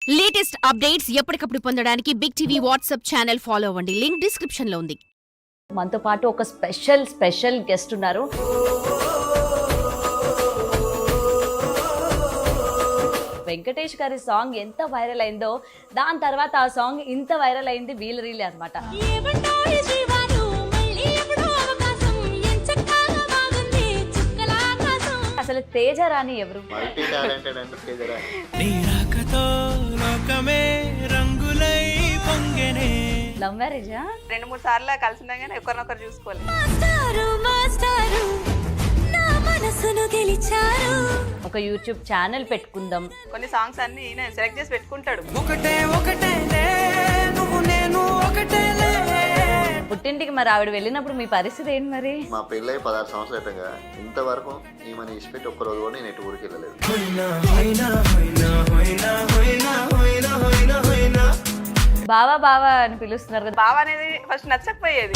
Latest updates ఎప్పటికప్పుడు పొందడానికి big TV WhatsApp channel follow అవ్వండి. లింక్ డిస్క్రిప్షన్ లో ఉంది. మనతో పాటు ఒక స్పెషల్ గెస్ట్ ఉన్నారు. వెంకటేష్ గారి సాంగ్ ఎంత వైరల్ అయిందో దాని తర్వాత ఆ సాంగ్ ఇంత వైరల్ అయింది వీళ్ళ రీల్ అనమాట. అసలు తేజ రాణి ఎవరు? లవ్ మ్యారేజా? 2-3 సార్లు కలిసినా కానీ ఒకరినొకరు చూసుకోవాలి. ఒక యూట్యూబ్ ఛానల్ పెట్టుకుందాం. కొన్ని సాంగ్స్ అన్ని ఈయన సెలెక్ట్ చేసి పెట్టుకుంటాడు. పుట్టింటికి మరి ఆవిడ వెళ్ళినప్పుడు మీ పరిస్థితి ఏంటి మరి? మా పెళ్ళై 16 సంవత్సరాలు అయిపోయిందా ఇంతవరకు ఈమెను ఇచ్చిపెట్టి ఒక్కరోజు కూడా నేను ఎటు ఊరికి వెళ్ళలేదు. బావా బావా అని పిలుస్తున్నారు కదా. బావ అనేది ఫస్ట్ నచ్చకపోయేది.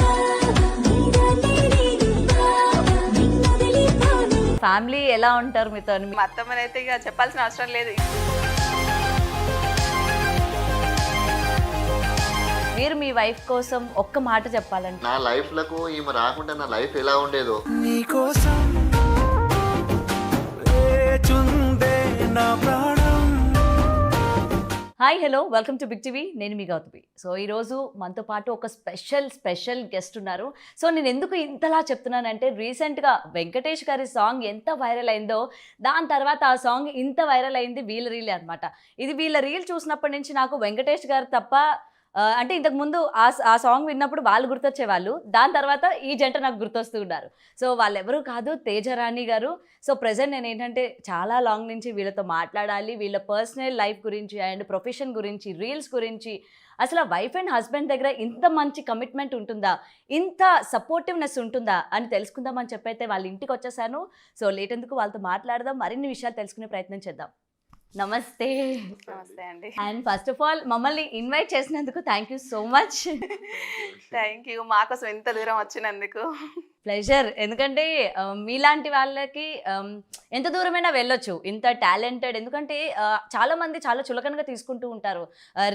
ఫ్యామిలీ ఎలా ఉంటారు మీతో? మా అత్తమ్మని అయితే ఇక చెప్పాల్సిన అవసరం లేదు. మీరు మీ వైఫ్ కోసం ఒక్క మాట చెప్పాలంటే? నా లైఫ్ లకు ఈమె రాకుండా నా లైఫ్ ఎలా ఉండేదో. Hi hello, welcome to big TV. నేను మీ గౌతమి. సో ఈరోజు మనతో పాటు ఒక స్పెషల్ గెస్ట్ ఉన్నారు. సో నేను ఎందుకు ఇంతలా చెప్తున్నానంటే, రీసెంట్గా వెంకటేష్ గారి సాంగ్ ఎంత వైరల్ అయిందో దాని తర్వాత ఆ సాంగ్ ఇంత వైరల్ అయింది వీళ్ళ రీల్ అనమాట. ఇది వీళ్ళ రీల్ చూసినప్పటి నుంచి నాకు వెంకటేష్ గారు తప్ప అంటే ఇంతకుముందు ఆ సాంగ్ విన్నప్పుడు వాళ్ళు గుర్తొచ్చేవాళ్ళు, దాని తర్వాత ఈ జంట నాకు గుర్తొస్తూ ఉన్నారు. సో వాళ్ళెవరూ కాదు, తేజరాణి గారు. సో ప్రజెంట్ నేను ఏంటంటే చాలా లాంగ్ నుంచి వీళ్ళతో మాట్లాడాలి, వీళ్ళ పర్సనల్ లైఫ్ గురించి అండ్ ప్రొఫెషన్ గురించి, రీల్స్ గురించి, అసలు వైఫ్ అండ్ హస్బెండ్ దగ్గర ఇంత మంచి కమిట్మెంట్ ఉంటుందా, ఇంత సపోర్టివ్నెస్ ఉంటుందా అని తెలుసుకుందామని చెప్పైతే వాళ్ళ ఇంటికి వచ్చేసాను. సో లేట్ ఎందుకు, వాళ్ళతో మాట్లాడదాం, మరిన్ని విషయాలు తెలుసుకునే ప్రయత్నం చేద్దాం. నమస్తే. నమస్తే అండి. అండ్ ఫస్ట్ ఆఫ్ ఆల్ మమ్మల్ని ఇన్వైట్ చేసినందుకు thank you so much. Thank you, మాకోసం ఎంత దూరం వచ్చినందుకు. ప్లెజర్. ఎందుకంటే మీలాంటి వాళ్ళకి ఎంత దూరమైనా వెళ్ళొచ్చు, ఇంత టాలెంటెడ్. ఎందుకంటే చాలా మంది చాలా చులకనగా తీసుకుంటూ ఉంటారు.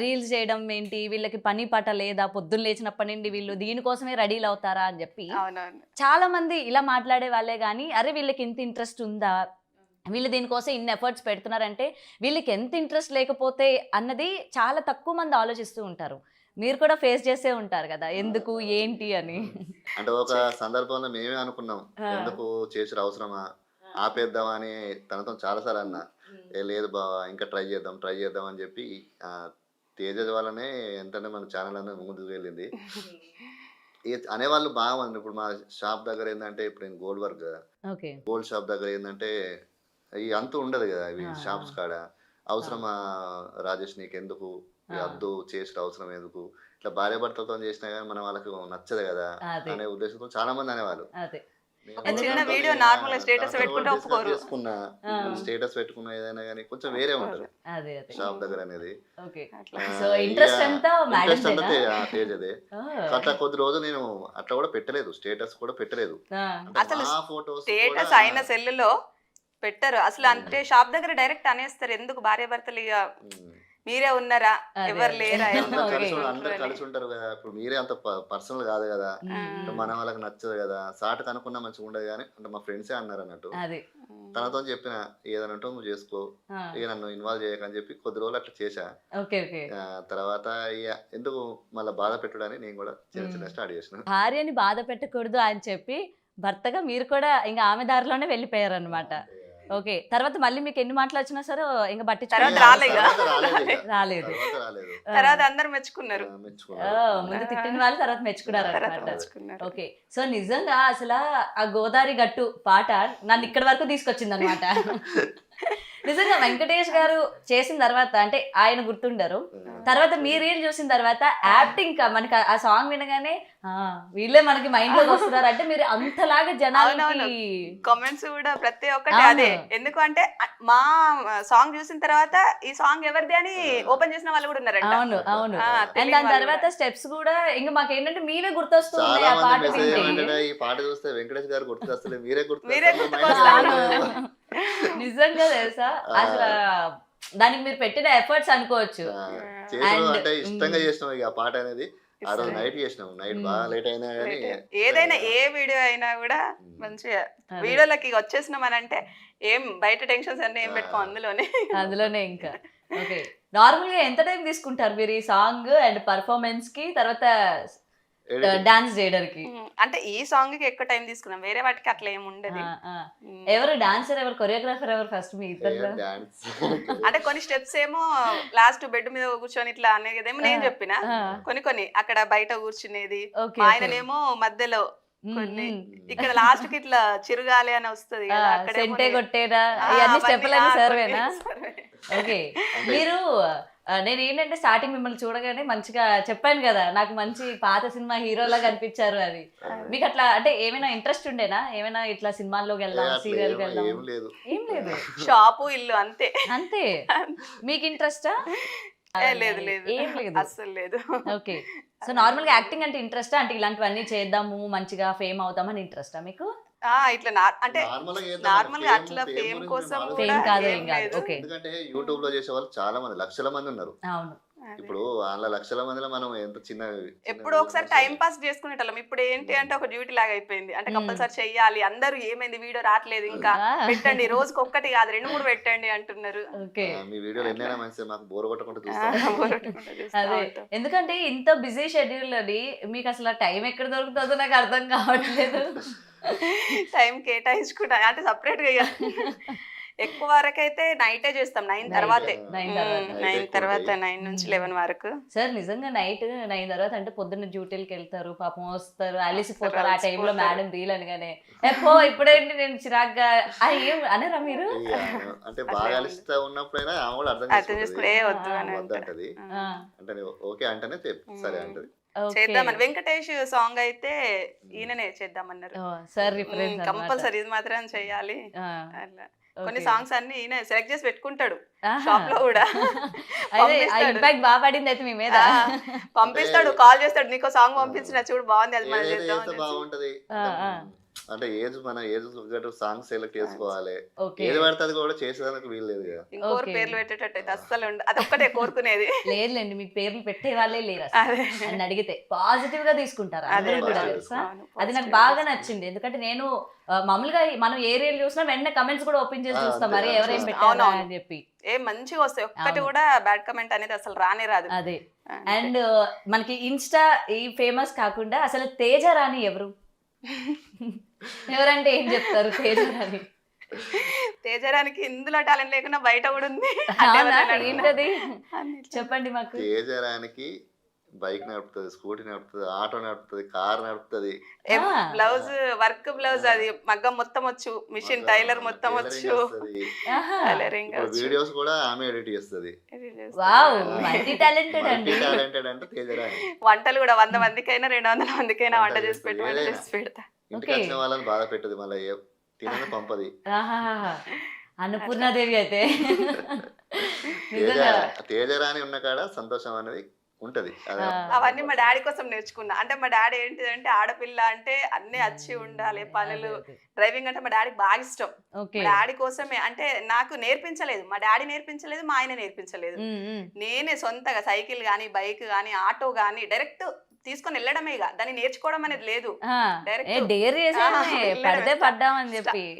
రీల్స్ చేయడం ఏంటి, వీళ్ళకి పని పాట లేదా, పొద్దున్న లేచినప్పటి నుండి వీళ్ళు దీనికోసమే రెడీలు అవుతారా అని చెప్పి అవునవును, చాలా మంది ఇలా మాట్లాడే వాళ్ళే. కానీ అరే వీళ్ళకి ఇంత ఇంట్రెస్ట్ ఉందా, వీళ్ళు దీనికోసం ఇన్ని ఎఫర్ట్స్ పెడుతున్నారంటే వీళ్ళకి ఎంత ఇంట్రెస్ట్ లేకపోతే అన్నది చాలా తక్కువ మంది ఆలోచిస్తూ ఉంటారు. మీరు కూడా ఫేస్ చేసే ఉంటారు కదా, ఎందుకు ఏంటి అని. అంటే ఒక సందర్భంలో మేమే అనుకున్నాం, ఎందుకు చేసిన అవసరమా, ఆపేద్దామా అని తనతో చాలాసార్లు అన్నా. లేదు బావా, ఇంకా ట్రై చేద్దాం అని చెప్పి తేజ వల్లనే ఏంటంటే మన ఛానల్ అనేది ముందుకు వెళ్ళింది. అనేవాళ్ళు బాగా మంది. ఇప్పుడు మా షాప్ దగ్గర ఏంటంటే, ఇప్పుడు నేను గోల్డ్ వర్క్ కదా, గోల్డ్ షాప్ దగ్గర ఏంటంటే ఈ అంతు ఉండదు కదా, ఇవి షాప్స్ కాడ అవసరమా రాజేష్, నీకు ఎందుకు అద్దు, చేసిన అవసరం ఎందుకు, ఇట్లా భార్య భర్తలతో చేసినా కానీ మనం వాళ్ళకి నచ్చదు కదా అనే ఉద్దేశంతో చాలా మంది అనేవాళ్ళు. స్టేటస్ పెట్టుకున్నా ఏదైనా కానీ కొంచెం వేరే ఉంటుంది షాప్ దగ్గర అనేది. ఇంట్రెస్ట్ అంతా తేజదే. అట్లా కొద్ది రోజులు నేను అట్లా కూడా పెట్టలేదు, స్టేటస్ కూడా పెట్టలేదు. అసలు స్టేటస్ అయిన సెల్లులో పెట్టరు అసలు. అంటే షాప్ దగ్గర డైరెక్ట్ అనేస్తారు, ఎందుకు భార్య భర్తలు ఇక మీరే ఉన్నారా, ఎవరు లేరా, అందరు కలిసి ఉంటారు కదా. ఇప్పుడు మీరే అంత పర్సనల్ కాదు కదా, మన వాళ్ళకి నచ్చదు కదా, సాటుకు అనుకున్నా మంచిగా ఉండదు. కానీ అంటే మా ఫ్రెండ్సే అన్నారు అన్నట్టు. తనతో చెప్పిన ఏదనంటే నువ్వు చేసుకో, ఇక నన్ను ఇన్వాల్వ్ చేయకని చెప్పి కొద్ది రోజులు అట్లా చేశా. తర్వాత ఇక ఎందుకు మళ్ళీ బాధ పెట్టడానికి నేను కూడా చిన్న స్టార్ట్ చేసిన. భార్యని బాధ పెట్టకూడదు అని చెప్పి భర్తగా మీరు కూడా ఇంకా ఆమె దారిలోనే వెళ్ళిపోయారు అనమాట. ఓకే, తర్వాత మళ్ళీ మీకు ఎన్ని మాటలు వచ్చినా సరే ఇంకా బట్టి రాలేదు. తర్వాత అందరు మెచ్చుకున్నారు, ముందు తిట్టిన వాళ్ళు తర్వాత మెచ్చుకున్నారు అనమాట. ఓకే, సో నిజంగా అసలు ఆ గోదావరి గట్టు పాట నన్ను ఇక్కడి వరకు తీసుకొచ్చింది అనమాట. నిజంగా వెంకటేష్ గారు చేసిన తర్వాత అంటే ఆయన గుర్తుండరు, తర్వాత మీ రీల్ చూసిన తర్వాత యాక్టింగ్ మనకి ఆ సాంగ్ వినగానే వీళ్ళే మనకి మైండ్ లోకి వస్తున్నారు. అంటే మీరు అంతలాగా జనాలకి కామెంట్స్ కూడా ప్రతి ఒక్కటి అదే. ఎందుకంటే మా సాంగ్ చూసిన తర్వాత ఈ సాంగ్ ఎవరిది అని ఓపెన్ చేసిన వాళ్ళు కూడా ఉన్నారు. అవును అవును. అండ్ దాని తర్వాత స్టెప్స్ కూడా ఇంకా మాకు ఏంటంటే మీరే గుర్తొస్తుంది. ఆ పాట ఈ పాట చూస్తే వెంకటేష్ గారు గుర్తొస్తుంది, మీరే గుర్తొస్తారు. నిజంగా తెలుసా, అసలు దానికి మీరు పెట్టిన ఎఫర్ట్స్ అనుకోవచ్చు. చేసిన And, అంటే ఇష్టంగా చేసినాం ఇక ఆ పాట అనేది. ఆ రోజు నైట్ చేసినాం, నైట్ బాగా లేట్ అయినా కానీ ఏదైనా ఏ వీడియో అయినా కూడా మంచిగా వీడియోలకి వచ్చేసినాం అని అంటే ఏం బయట టెన్షన్స్ అన్ని ఏం పెట్టుకో అందులోనే ఇంకా ఓకే. నార్మల్ గా ఎంత టైం తీసుకుంటారు మీరు ఈ సాంగ్ అండ్ పర్ఫార్మెన్స్ కి తర్వాత డాన్స్ చేయడానికి? అంటే ఈ సాంగ్ కి ఎక్కువ టైం తీసుకున్నాం, వేరే వాటికి అట్లా ఏమి ఉండదు. ఎవరు డాన్సర్, ఎవరు కొరియోగ్రాఫర్, ఎవరు ఫస్ట్ మీ ఇద్దరు? డాన్స్ అంటే కొన్ని స్టెప్స్ ఏమో లాస్ట్ బెడ్ మీద కూర్చొని ఇట్లా అనేదేమో నేను చెప్పిన, కొన్ని అక్కడ బయట కూర్చునేది మా ఆయననేమో మధ్యలో, కొన్ని ఇక్కడ లాస్ట్ కి ఇట్లా చిరుగాలి అని వస్తుంది సెంటే కొట్టేదా ఇవన్నీ స్టెప్లని సర్వేనా? ఓకే. మీరు నేను ఏంటంటే స్టార్టింగ్ మిమ్మల్ని చూడగానే మంచిగా చెప్పాను కదా, నాకు మంచి పాత సినిమా హీరోలా కనిపించారు. అది మీకు అట్లా అంటే ఏమైనా ఇంట్రెస్ట్ ఉండేనా? ఏమైనా ఇట్లా సినిమాల్లోకి వెళ్దాం, సీరియల్ కి వెళ్దాం? ఏం లేదు. షాపు ఇల్లు అంతే అంతే. మీకు ఇంట్రెస్టా? లేదు ఏం లేదు, అస్సలు లేదు. ఓకే. సో నార్మల్ గా యాక్టింగ్ అంటే ఇంట్రెస్టా? అంటే ఇలాంటివన్నీ చేద్దాము మంచిగా ఫేమ్ అవుతామని ఇంట్రెస్టా మీకు? ఇట్లా అంటే నార్మల్ గా అట్లా ఫేమ్ కోసం ఫేమ్ కాదు ఏం కాదు. ఓకే. ఎందుకంటే యూట్యూబ్ లో చేసే వాళ్ళు చాలా మంది, లక్షల మంది ఉన్నారు. అవును. ఇప్పుడు వాళ్ళ లక్షల మందిలో మనం ఎంత చిన్న ఎప్పుడు ఒకసారి టైం పాస్ చేసుకునేటోళ్ళం. ఇప్పుడు ఏంటి అంటే ఒక డ్యూటీ లాగా అయిపోయింది. అంటే కంపల్సరీ చెయ్యాలి. అందరూ ఏమైంది వీడియో రావట్లేదు ఇంకా పెట్టండి, రోజుకి ఒక్కటి కాదు 2-3 పెట్టండి అంటున్నారు. మీ వీడియోలు ఎన్నైనా మంచిది, మాకు బోర్ కొట్టకుండా చూస్తాం. అదే, ఎందుకంటే ఇంత బిజీ షెడ్యూల్ అది మీకు అసలు టైం ఎక్కడ దొరుకుతుందో నాకు అర్థం కావట్లేదు. టైం కేటాయించుకుంటా అంటే సపరేట్ గా ఎక్కువ వరకు అయితే నైటే చేస్తాం, 9 తర్వాతే. 9 తర్వాత 9 నుంచి 11 వరకు. సార్ నిజంగా నైట్ 9 తర్వాత అంటే పొద్దున్న డ్యూటీలకి వెళ్తారు, పాపం వస్తారు, అలిసిపోతారు. ఆ టైంలో మేడం రీల్ అనగానే ఎప్పో ఇప్పుడేంటి నేను చిరాగ్గా ఏం అనరా మీరు? అంటే బాగా అలిస్తా ఉన్నప్పుడైనా ఆమె కూడా అర్థం చేసుకుంటే వద్దు అంటది. అంటే ఓకే అంటేనే సరే అంటది. చేద్దామని వెంకటేష్ సాంగ్ అయితే ఈయననే చేద్దామన్నారు సార్. కంపల్సరీ ఇది మాత్రం చెయ్యాలి అట్లా. కొన్ని సాంగ్స్ అన్ని ఈయన సెలెక్ట్ చేసి పెట్టుకుంటాడు షాప్ లో కూడా. ఇంపాక్ట్ బాగా పడింది అయితే మీ మీద. పంపిస్తాడు, కాల్ చేస్తాడు, నీకు సాంగ్ పంపించిన చూడు బాగుంది, అది మనం చేద్దాం. బాగుంటది అంటే మన ఏజ్ సాంగ్ సెలెక్ట్ చేసుకోవాలి. ఏది పడితే అది కూడా చేసేదానికి వీలు లేదు కదా. ఇంకోరు పేర్లు పెట్టేటట్టు అయితే అస్సలు అది ఒక్కటే కోరుకునేది. లేదులేండి, మీకు పేర్లు పెట్టే వాళ్ళే లేరు అని అడిగితే పాజిటివ్ గా తీసుకుంటారు అందరూ కూడా తెలుసా. అది నాకు బాగా నచ్చింది. ఎందుకంటే నేను మామూలుగా మనం ఏ రీల్ చూసినా వెంటనే కమెంట్స్ కూడా ఓపెన్ చేసి చూస్తాం, మరి ఎవరేం పెట్టారు అని చెప్పి. ఏ మంచిగా వస్తాయి, ఒక్కటి కూడా బ్యాడ్ కమెంట్ అనేది అసలు రానే రాదు. అదే. అండ్ మనకి ఇన్స్టా ఈ ఫేమస్ కాకుండా అసలు తేజ రాణి ఎవరు? ఎవరంటే ఏం చెప్తారు తేజరాని? తేజరానికి ఇందులో టాలెంట్ లేకుండా బయట కూడా ఉంది. ఏంటది చెప్పండి మాకు. తేజరానికి బైక్ నడుపుతుంది, స్కూటీ నడుపుతుంది, ఆటో నడుపుతుంది, కార్ నడుపుతుంది, బ్లౌజ్ వర్క్ బ్లౌజ్ అది మగ్గం మొత్తం వచ్చు, మిషన్ టైలర్ మొత్తం వచ్చు, వీడియోస్ కూడా ఆమె ఎడిట్ చేస్తుంది. వావ్, మల్టీ టాలెంటెడ్ అండి. మల్టీ టాలెంటెడ్ అంటే తేజరాని. వంటలు కూడా 100 మందికైనా 200 మందికైనా వంట చేసి పెడతా. ఇంటికి వచ్చిన వాళ్ళని బాధ పెట్టదు, మళ్ళీ తినని పంపది. అన్నపూర్ణాదేవి అయితే. తేజరాని ఉన్న కాడ సంతోషం అనేది ఉంటది. అవన్నీ మా డాడీ కోసం నేర్చుకున్నా. అంటే మా డాడీ ఏంటిదంటే ఆడపిల్ల అంటే అన్ని వచ్చి ఉండాలి, పనులు, డ్రైవింగ్ అంటే మా డాడీకి బాగా ఇష్టం. మా డాడీ కోసమే, అంటే నాకు నేర్పించలేదు, మా డాడీ నేర్పించలేదు, మా ఆయన నేర్పించలేదు. నేనే సొంతగా సైకిల్ గానీ, బైక్ గానీ, ఆటో గానీ డైరెక్ట్ తీసుకొని వెళ్ళడమే, ఇక దాన్ని నేర్చుకోవడం అనేది లేదు.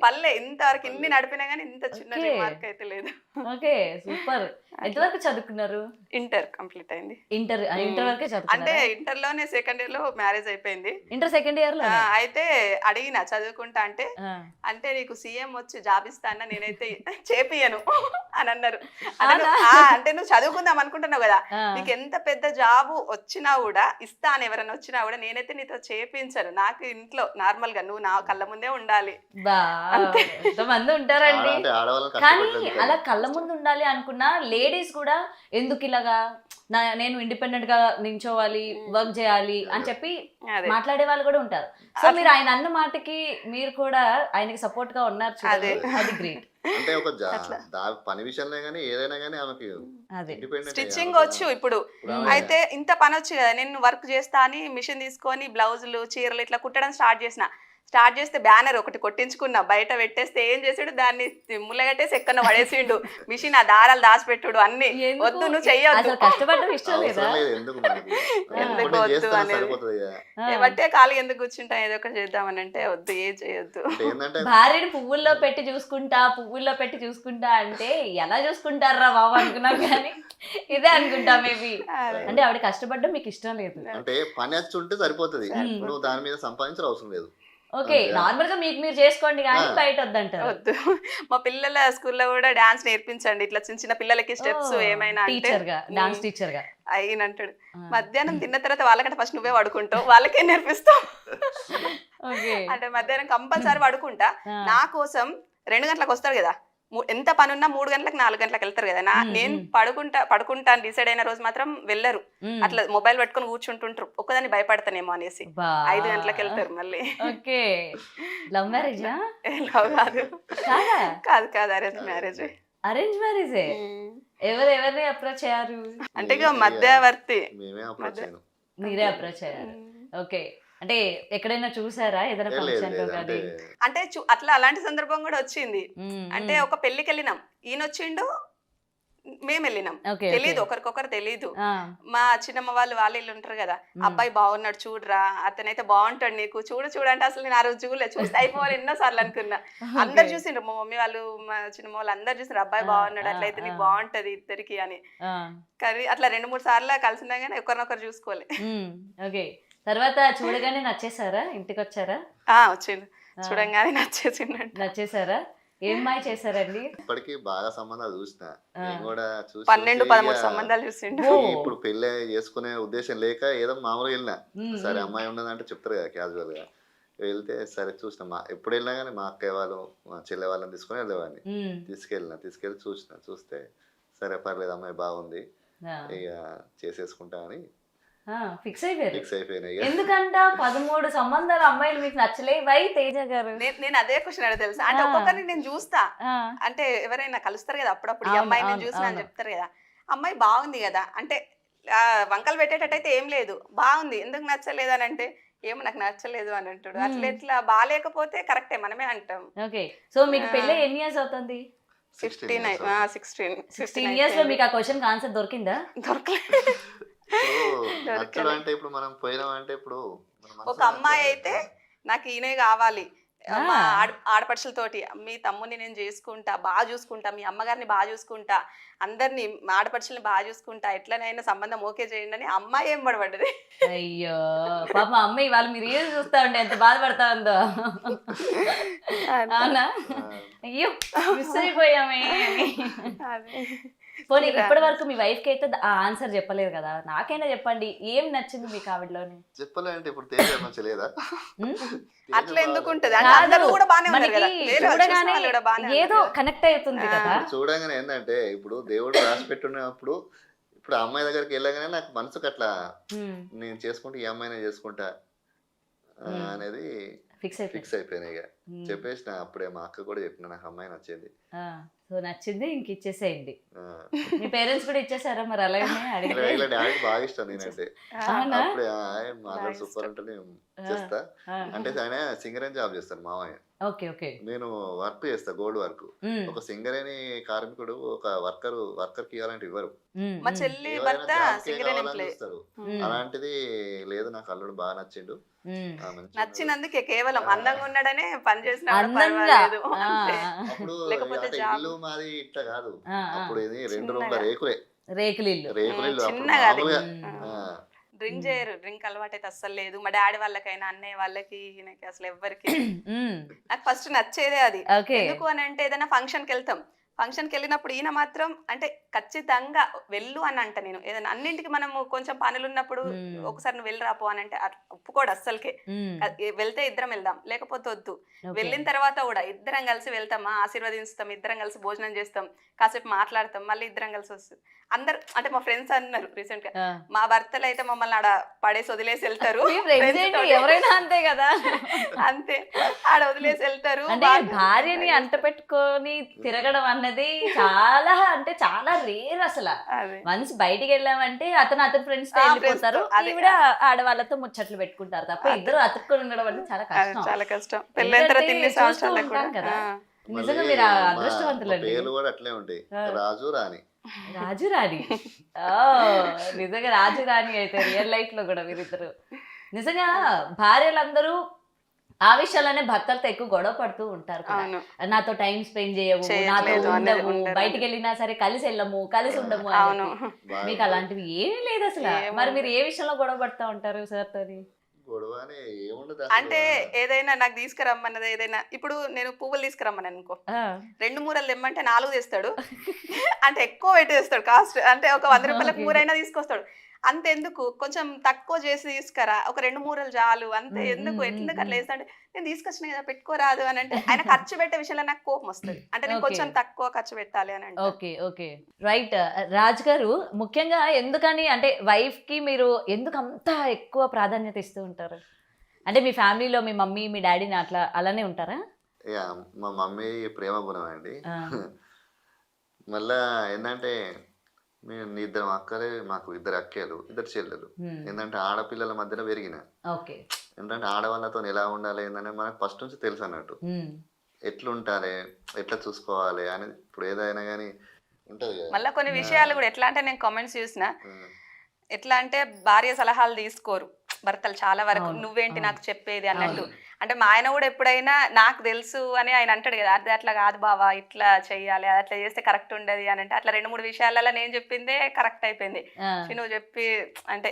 పల్లె ఇంతవరకు ఇన్ని నడిపినా గానీ ఇంత చిన్న మార్క్ అయితే లేదు. Okay, super. ఎంతవరకు చదువుకున్నారు? ఇంటర్ కంప్లీట్ అయింది. ఇంటర్ వరకే చదువుకున్నారా? అంటే ఇంటర్ లోనే సెకండ్ ఇయర్ లో మ్యారేజ్ అయిపోయింది. ఇంటర్ సెకండ్ ఇయర్ లో అయితే అడిగిన చదువుకుంటా అంటే నీకు సీఎం వచ్చి జాబ్ ఇస్తానా, నేనైతే చేపియను అని అన్నారు. అంటే నువ్వు చదువుకుందాం అనుకుంటున్నావు కదా, నీకు ఎంత పెద్ద జాబ్ వచ్చినా కూడా ఇస్తా అని ఎవరైనా వచ్చినా కూడా నేనైతే నీతో చేపించను. నాకు ఇంట్లో నార్మల్ గా నువ్వు నా కళ్ళ ముందే ఉండాలి. ఎంతమంది ఉంటారండి, కానీ అలా కళ్ళ ముందు ఉండాలి అనుకున్నా లేడీస్ కూడా ఎందుకు ఇలాగా నేను ఇండిపెండెంట్ గా నించోవాలి, వర్క్ చేయాలి అని చెప్పి మాట్లాడే వాళ్ళు కూడా ఉంటారు. సో మీరు ఆయన అన్న మాటకి మీరు కూడా ఆయనకి సపోర్ట్ గా ఉన్నారు, అది గ్రేట్. అంటే ఒక పని విషయంలో గానీ ఏదైనా గానీ ఆమెకి స్టిచ్చింగ్ వచ్చు ఇప్పుడు. అయితే ఇంత పని వచ్చు కదా, నేను వర్క్ చేస్తా అని మిషన్ తీసుకొని బ్లౌజులు, చీరలు ఇట్లా కుట్టడం స్టార్ట్ చేసిన. స్టార్ట్ చేస్తే బ్యానర్ ఒకటి కొట్టించుకున్నా, బయట పెట్టేస్తే ఏం చేసాడు దాన్ని ముళ్ళగట్టేసి ఎక్కడ పడేసిండు, మిషన్ ఆ దారాలు దాచిపెట్టుడు అన్ని. ఎందుకు? వద్దు నువ్వు చెయ్యొద్దు, అసలు కష్టపడడం ఇష్టం లేదా? అవసరం లేదు, ఎందుకు మనకి? ఎందుకు ఇప్పుడు వద్దు చేస్తున్నా అనేది. సరిపోతుంది ఇక. బట్టే ఖాళీ ఎందుకు కూర్చుంటా, ఏదో ఒకటి చేద్దామని అంటే వద్దు, ఏం చేయొద్దు. అంటే ఏంటంటే భార్యని పువ్వుల్లో పెట్టి చూసుకుంటా అంటే ఎలా చూసుకుంటారా బాబు అనుకున్నాం, కానీ ఇదే అనుకుంటా మేబీ. అంటే ఆవిడ కష్టపడడం మీకు ఇష్టం లేదు. అంటే పని వచ్చి ఉంటే సరిపోతుంది, నువ్వు దాని మీద సంపాదించిన అవసరం లేదు. ఓకే, నార్మల్ గా మీకు మీరు చేసుకోండి కానీ బయట వద్దంటారు. వద్దు. మా పిల్లల స్కూల్లో కూడా డాన్స్ నేర్పించండి, ఇట్లా చిన్న చిన్న పిల్లలకి స్టెప్స్ ఏమైనా అంటే టీచర్ గా, డాన్స్ టీచర్ గా అయినంటాడు. మధ్యాహ్నం తిన్న తర్వాత వాళ్ళకంటే ఫస్ట్ నువ్వే పడుకుంటావు, వాళ్ళకే నేర్పిస్తావు. అంటే మధ్యాహ్నం కంపల్సరీ పడుకుంటా. నా కోసం 2 గంటలకు వస్తాడు కదా, ఎంత పని ఉన్నా 3 గంటలకు 4 గంటలకు వెళ్తారు కదా, నేను పడుకుంటా అని డిసైడ్ అయిన రోజు మాత్రం వెళ్ళరు, అట్లా మొబైల్ పట్టుకొని కూర్చుంటుంటారు. ఒక్కదాన్ని భయపడతానేమో అనేసి 5 గంటలకు వెళ్తారు మళ్ళీ. ఓకే, లవ్ మ్యారేజా? లవ్ కాదు, కాదు కాదు, అరేంజ్ మ్యారేజ్. అరేంజ్ మ్యారేజే? ఎవరిని అప్రోచ్ అయ్యారు? అంటే ఇక మధ్యవర్తి మేమే అప్రోచ్ అయ్యాను. మీరే అప్రోచ్ అయ్యారు. ఓకే, అంటే ఎక్కడైనా చూసారా ఏదైనా లేదు, ఫంక్షన్ లో లేదు, కానీ? అంటే అట్లా అలాంటి సందర్భం కూడా వచ్చింది. అంటే ఒక పెళ్లికి వెళ్ళినాం, ఈయన వచ్చిండు, మేము వెళ్ళినాం, తెలీదు, ఒకరికొకరు తెలీదు. మా చిన్నమ్మ వాళ్ళు ఇల్లు ఉంటారు కదా, అబ్బాయి బాగున్నాడు చూడరా, అతనైతే బాగుంటాడు, నీకు చూడు అంటే అసలు నేను ఆ రోజు చూడలే, చూస్తే అయిపోవాలి ఎన్నోసార్లు అనుకున్నా. అందరు చూసిండ్రు, మా మమ్మీ వాళ్ళు మా చిన్నమ్మ వాళ్ళు అందరు చూసిండ్రు, అబ్బాయి బాగున్నాడు, అట్లయితే నీకు బాగుంటది ఇద్దరికి అని. కానీ అట్లా 2-3 సార్లు కలిసినా కానీ ఒకరినొకరు చూసుకోలే. ఓకే, తర్వాత చూడగానే నచ్చేసారా? ఇంటికి వచ్చారా? వచ్చిండు, చూడంగానే నచ్చేసారా? ఏం మాయ చేశారండి? ఇప్పటికి బాగా సంబంధాలు చూసిన, నేను కూడా చూసి 12-13 సంబంధాలు చూసిండు. ఇప్పుడు పెళ్లి చేసుకునే ఉద్దేశం లేక ఏదో మామూలుగా వెళ్ళినా, సరే అమ్మాయి ఉన్నదంటే చెప్తారు కదా క్యాజువల్ గా, వెళ్తే సరే చూసిన, ఎప్పుడు వెళ్ళినా కానీ మా అక్కయ్య వాళ్ళు మా చెల్లె వాళ్ళని తీసుకుని వెళ్ళేవాడిని. తీసుకెళ్ళి చూస్తే సరే పర్లేదు అమ్మాయి బాగుంది, ఇక చేసేసుకుంటా అని ఫిక్స్ అయిపోయారు. అయిపోయినాయి. ఎందుకంటే 13 సంబంధాలు అమ్మాయిలు మీకు నచ్చలేవై తేజ గారు? నేను అదే క్వశ్చన్ అడిగి తెలుసా, అంటే ఒక్కొక్కరిని నేను చూస్తా, అంటే ఎవరైనా కలుస్తారు కదా అప్పుడప్పుడు, ఈ అమ్మాయి నేను చూసినా అని చెప్తారు కదా, అమ్మాయి బాగుంది కదా అంటే వంకలు పెట్టేటట్టయితే ఏం లేదు, బాగుంది ఎందుకు నచ్చలేదు అని అంటే ఏమో నాకు నచ్చలేదు అని అంటాడు. అట్లా ఎట్లా బాగాలేకపోతే కరెక్టే మనమే అంటాం. ఓకే, సో మీకు పెళ్ళి ఎన్ని ఇయర్స్ అవుతుంది? 16 ఇయర్స్ లో మీకు ఆ క్వశ్చన్ ఆన్సర్ దొరికిందా? దొరకలేదు. అంటే ఇప్పుడు మనం పోయినామంటే ఇప్పుడు ఒక అమ్మాయి అయితే నాకు ఈయనే కావాలి, మా ఆడపడుచులతోటి మీ తమ్ముని నేను చేసుకుంటా, బాగా చూసుకుంటా, మీ అమ్మగారిని బాగా చూసుకుంటా, అందరినీ మా ఆడపడుచుల్ని బాగా చూసుకుంటా, ఎట్లనైనా సంబంధం ఓకే చేయండి అని అమ్మాయి ఏం పడబడ్డది. అయ్యో పాప అమ్మాయి వాళ్ళు మీరు ఏం చూస్తా ఉండే ఎంత బాధపడతా ఉందో. అవునా? అయ్యో మిస్ అయిపోయామే. పోనీ ఇప్పటి వరకు మీ వైఫ్ కి అయితే ఆ ఆన్సర్ చెప్పలేదు కదా, నాకైనా చెప్పండి, ఏం నచ్చింది మీకు ఆవిడలోని? చెప్పాలంటే ఇప్పుడు తేజ మంచిలేదా? అట్లా ఎందుకు ఉంటది, అందరూ కూడా బానే ఉన్నారు కదా, ఏదో కనెక్ట్ అవుతుంది కదా. చూడగానే ఏంటంటే ఇప్పుడు దేవుడు రాసి పెట్టున్నప్పుడు ఇప్పుడు అమ్మాయి దగ్గరికి వెళ్ళగానే నాకు మనసుకు అట్లా నేను చేసుకుంటే ఈ అమ్మాయినే చేసుకుంటా అనేది ఫిక్స్ అయిపోయినాయి. ఇక చెప్పేసిన అప్పుడే మా అక్క కూడా చెప్పిన నాకు అమ్మాయి నచ్చింది, సో నచ్చింది ఇంక ఇచ్చేసేయండి. మీ పేరెంట్స్ కూడా ఇచ్చేసారా మరి? అలాగే డాడీకి బాగా ఇష్టం నేనంటే, అప్పుడే మాట్లాడి సూపర్ అంటే చేస్తా అంటే ఆయన సింగర్ అని జాబ్ చేస్తాను మామయ్య. నేను వర్క్ చేస్తా, గోల్డ్ వర్క్. ఒక సింగర్ అని కార్మికుడు ఒక వర్కర్ కి ఇవ్వాలంటే ఇవ్వరు, మా చెల్లి భర్త సింగర్ అని చూస్తారు. అలాంటిది లేదు, నాకు అల్లుడు బాగా నచ్చిండు, నచ్చినందుకే కేవలం అందంగా ఉన్నాడనే పని చేసిన లేకపోతే ఇల్లు మాది ఇట్లా కాదు, అప్పుడు ఇది 2 రూమ్ల రేకులు చిన్నగా డ్రింక్ చేయరు, డ్రింక్ అలవాటు అయితే అస్సలు లేదు. మా డాడీ వాళ్ళకైనా అన్నయ్య వాళ్ళకి ఈయనకి అసలు ఎవ్వరికి. నాకు ఫస్ట్ నచ్చేదే అది. ఎందుకు అని అంటే ఏదైనా ఫంక్షన్కి వెళ్తాం, ఫంక్షన్కి వెళ్ళినప్పుడు ఈయన మాత్రం అంటే ఖచ్చితంగా వెళ్ళు అని అంట. నేను ఏదైనా అన్నింటికి మనము కొంచెం పనులు ఉన్నప్పుడు ఒకసారి నువ్వు వెళ్ళి రాపో అని అంటే ఒప్పుకోడు అస్సలకే. వెళ్తే ఇద్దరం వెళ్దాం, లేకపోతే వద్దు. వెళ్ళిన తర్వాత కూడా ఇద్దరం కలిసి వెళ్తామా, ఆశీర్వదిస్తాం, ఇద్దరం కలిసి భోజనం చేస్తాం, కాసేపు మాట్లాడతాం, మళ్ళీ ఇద్దరం కలిసి వస్తాం. అందరు అంటే మా ఫ్రెండ్స్ అన్నారు రీసెంట్ గా, మా భర్తలు అయితే మమ్మల్ని ఆడ పడేసి వదిలేసి వెళ్తారు. ఎవరైనా అంతే కదా, అంతే ఆడ వదిలేసి వెళ్తారు. భార్యని అంట పెట్టుకొని తిరగడం అన్నది చాలా అంటే చాలా రేర్ అసలు. అదే వన్స్ బయటికి వెళ్ళామంటే అతని ఫ్రెండ్స్ తో ఆ, వెళ్ళిపోతారు, friends తో, అదే. ఈవిడ ఆడవాళ్ళతో ముచ్చట్లు పెట్టుకుంటారు తప్ప ఇద్దరు అతుక్కొని ఉండడం అంటే చాలా అది కష్టం. చాలా కష్టం. పెళ్ళైన తర్వాత ఎందుకంటే ఇన్ని చూస్తూ సంవత్సరాలకు కూడా ఉంటాం కదా. ఆ. నిజంగా మళ్ళీ మీరు మా అదృష్టవంతులండి. పేర్లు కూడా అట్లే ఉంటాయి, రాజు రాణి. రాజు రాణి. నిజంగా రాజు రాణి అయితే రియల్ లైఫ్ లో కూడా వీరిద్దరు. నిజంగా భార్యలందరూ ఆ విషయాలనే భర్తలతో ఎక్కువ గొడవ పడుతూ ఉంటారు కదా. అవును నాతో టైం స్పెండ్ చేయవు, నాతో చేయట్లేదు అనేది ఉండవు, ఉండరు. బయటికి వెళ్ళినా సరే కలిసి వెళ్ళము, కలిసి ఉండము అని అవును చెప్పి. బాగా మీకు అలాంటివి ఏమీ లేదు అసలు. ఏముంది? మరి మీరు ఏ విషయంలో గొడవ పడతా ఉంటారు సార్ తోని? గొడవ అని ఏముండదు అంటే ఏదైనా నాకు తీసుకురమ్మన్నది ఏదైనా ఇప్పుడు నేను పువ్వులు తీసుకురమ్మని అనుకో, 2 మూరలు తెమ్మంటే 4 తెస్తాడు. అంటే ఎక్కువ పెట్టేస్తాడు కాస్ట్. అంటే ఒక 100 రూపాయలకు Okay. మూరైనా తీసుకొస్తాడు. అంతెందుకు కొంచెం తక్కువ చేసి తీసుకురా, ఒక 2 మూరలు చాలు అంతే. ఎందుకు ఎందుకు అట్లా వేస్తా అంటే నేను తీసుకొచ్చిన కదా పెట్టుకోరాదు అని అంటే ఆయన ఖర్చు పెట్టే విషయంలో నాకు కోపం వస్తుంది. అంటే నేను Okay. కొంచెం తక్కువ ఖర్చు పెట్టాలి అని అంటే ఓకే ఓకే రైట్. రాజ్ గారు, ముఖ్యంగా ఎందుకని అంటే వైఫ్ కి మీరు ఎందుకు అంత ఎక్కువ ప్రాధాన్యత ఇస్తూ ఉంటారు? అంటే మీ ఫ్యామిలీలో మీ మమ్మీ మీ డాడీని అట్లా అలానే ఉంటారా? ఇక మా మమ్మీ ప్రేమ గుణం అండి. ఆ. మళ్ళా ఏంటంటే మేము ఇద్దరం అక్కలే, మాకు 2 అక్కలు 2 చెల్లెలు. Hmm. ఏంటంటే ఆడపిల్లల మధ్యన పెరిగిన, ఓకే. ఏంటంటే ఆడవాళ్ళతో ఎలా ఉండాలి ఏంటంటే మనకు ఫస్ట్ నుంచి తెలుసు అన్నట్టు. ఉమ్. ఎట్లుంటాలి, ఎట్లా చూసుకోవాలి అనేది ఇప్పుడు ఏదైనా కానీ ఉంటది కదా. మళ్ళీ కొన్ని విషయాలు కూడా ఎట్లా అంటే నేను కామెంట్స్ చూసిన ఉమ్. ఎట్లా అంటే భార్య సలహాలు తీసుకోరు భర్తలు చాలా వరకు. అవును, నువ్వేంటి అవును. నాకు చెప్పేది అన్నట్టు. అవును. అంటే మా ఆయన కూడా ఎప్పుడైనా నాకు తెలుసు అని ఆయన అంటాడు కదా, అది అట్లా కాదు బావా ఇట్లా చెయ్యాలి, అది అట్లా చేస్తే కరెక్ట్ ఉండదు అని అంటే అట్లా 2-3 విషయాలలో నేను చెప్పిందే కరెక్ట్ అయిపోయింది. ఆ. నువ్వు చెప్పి అంటే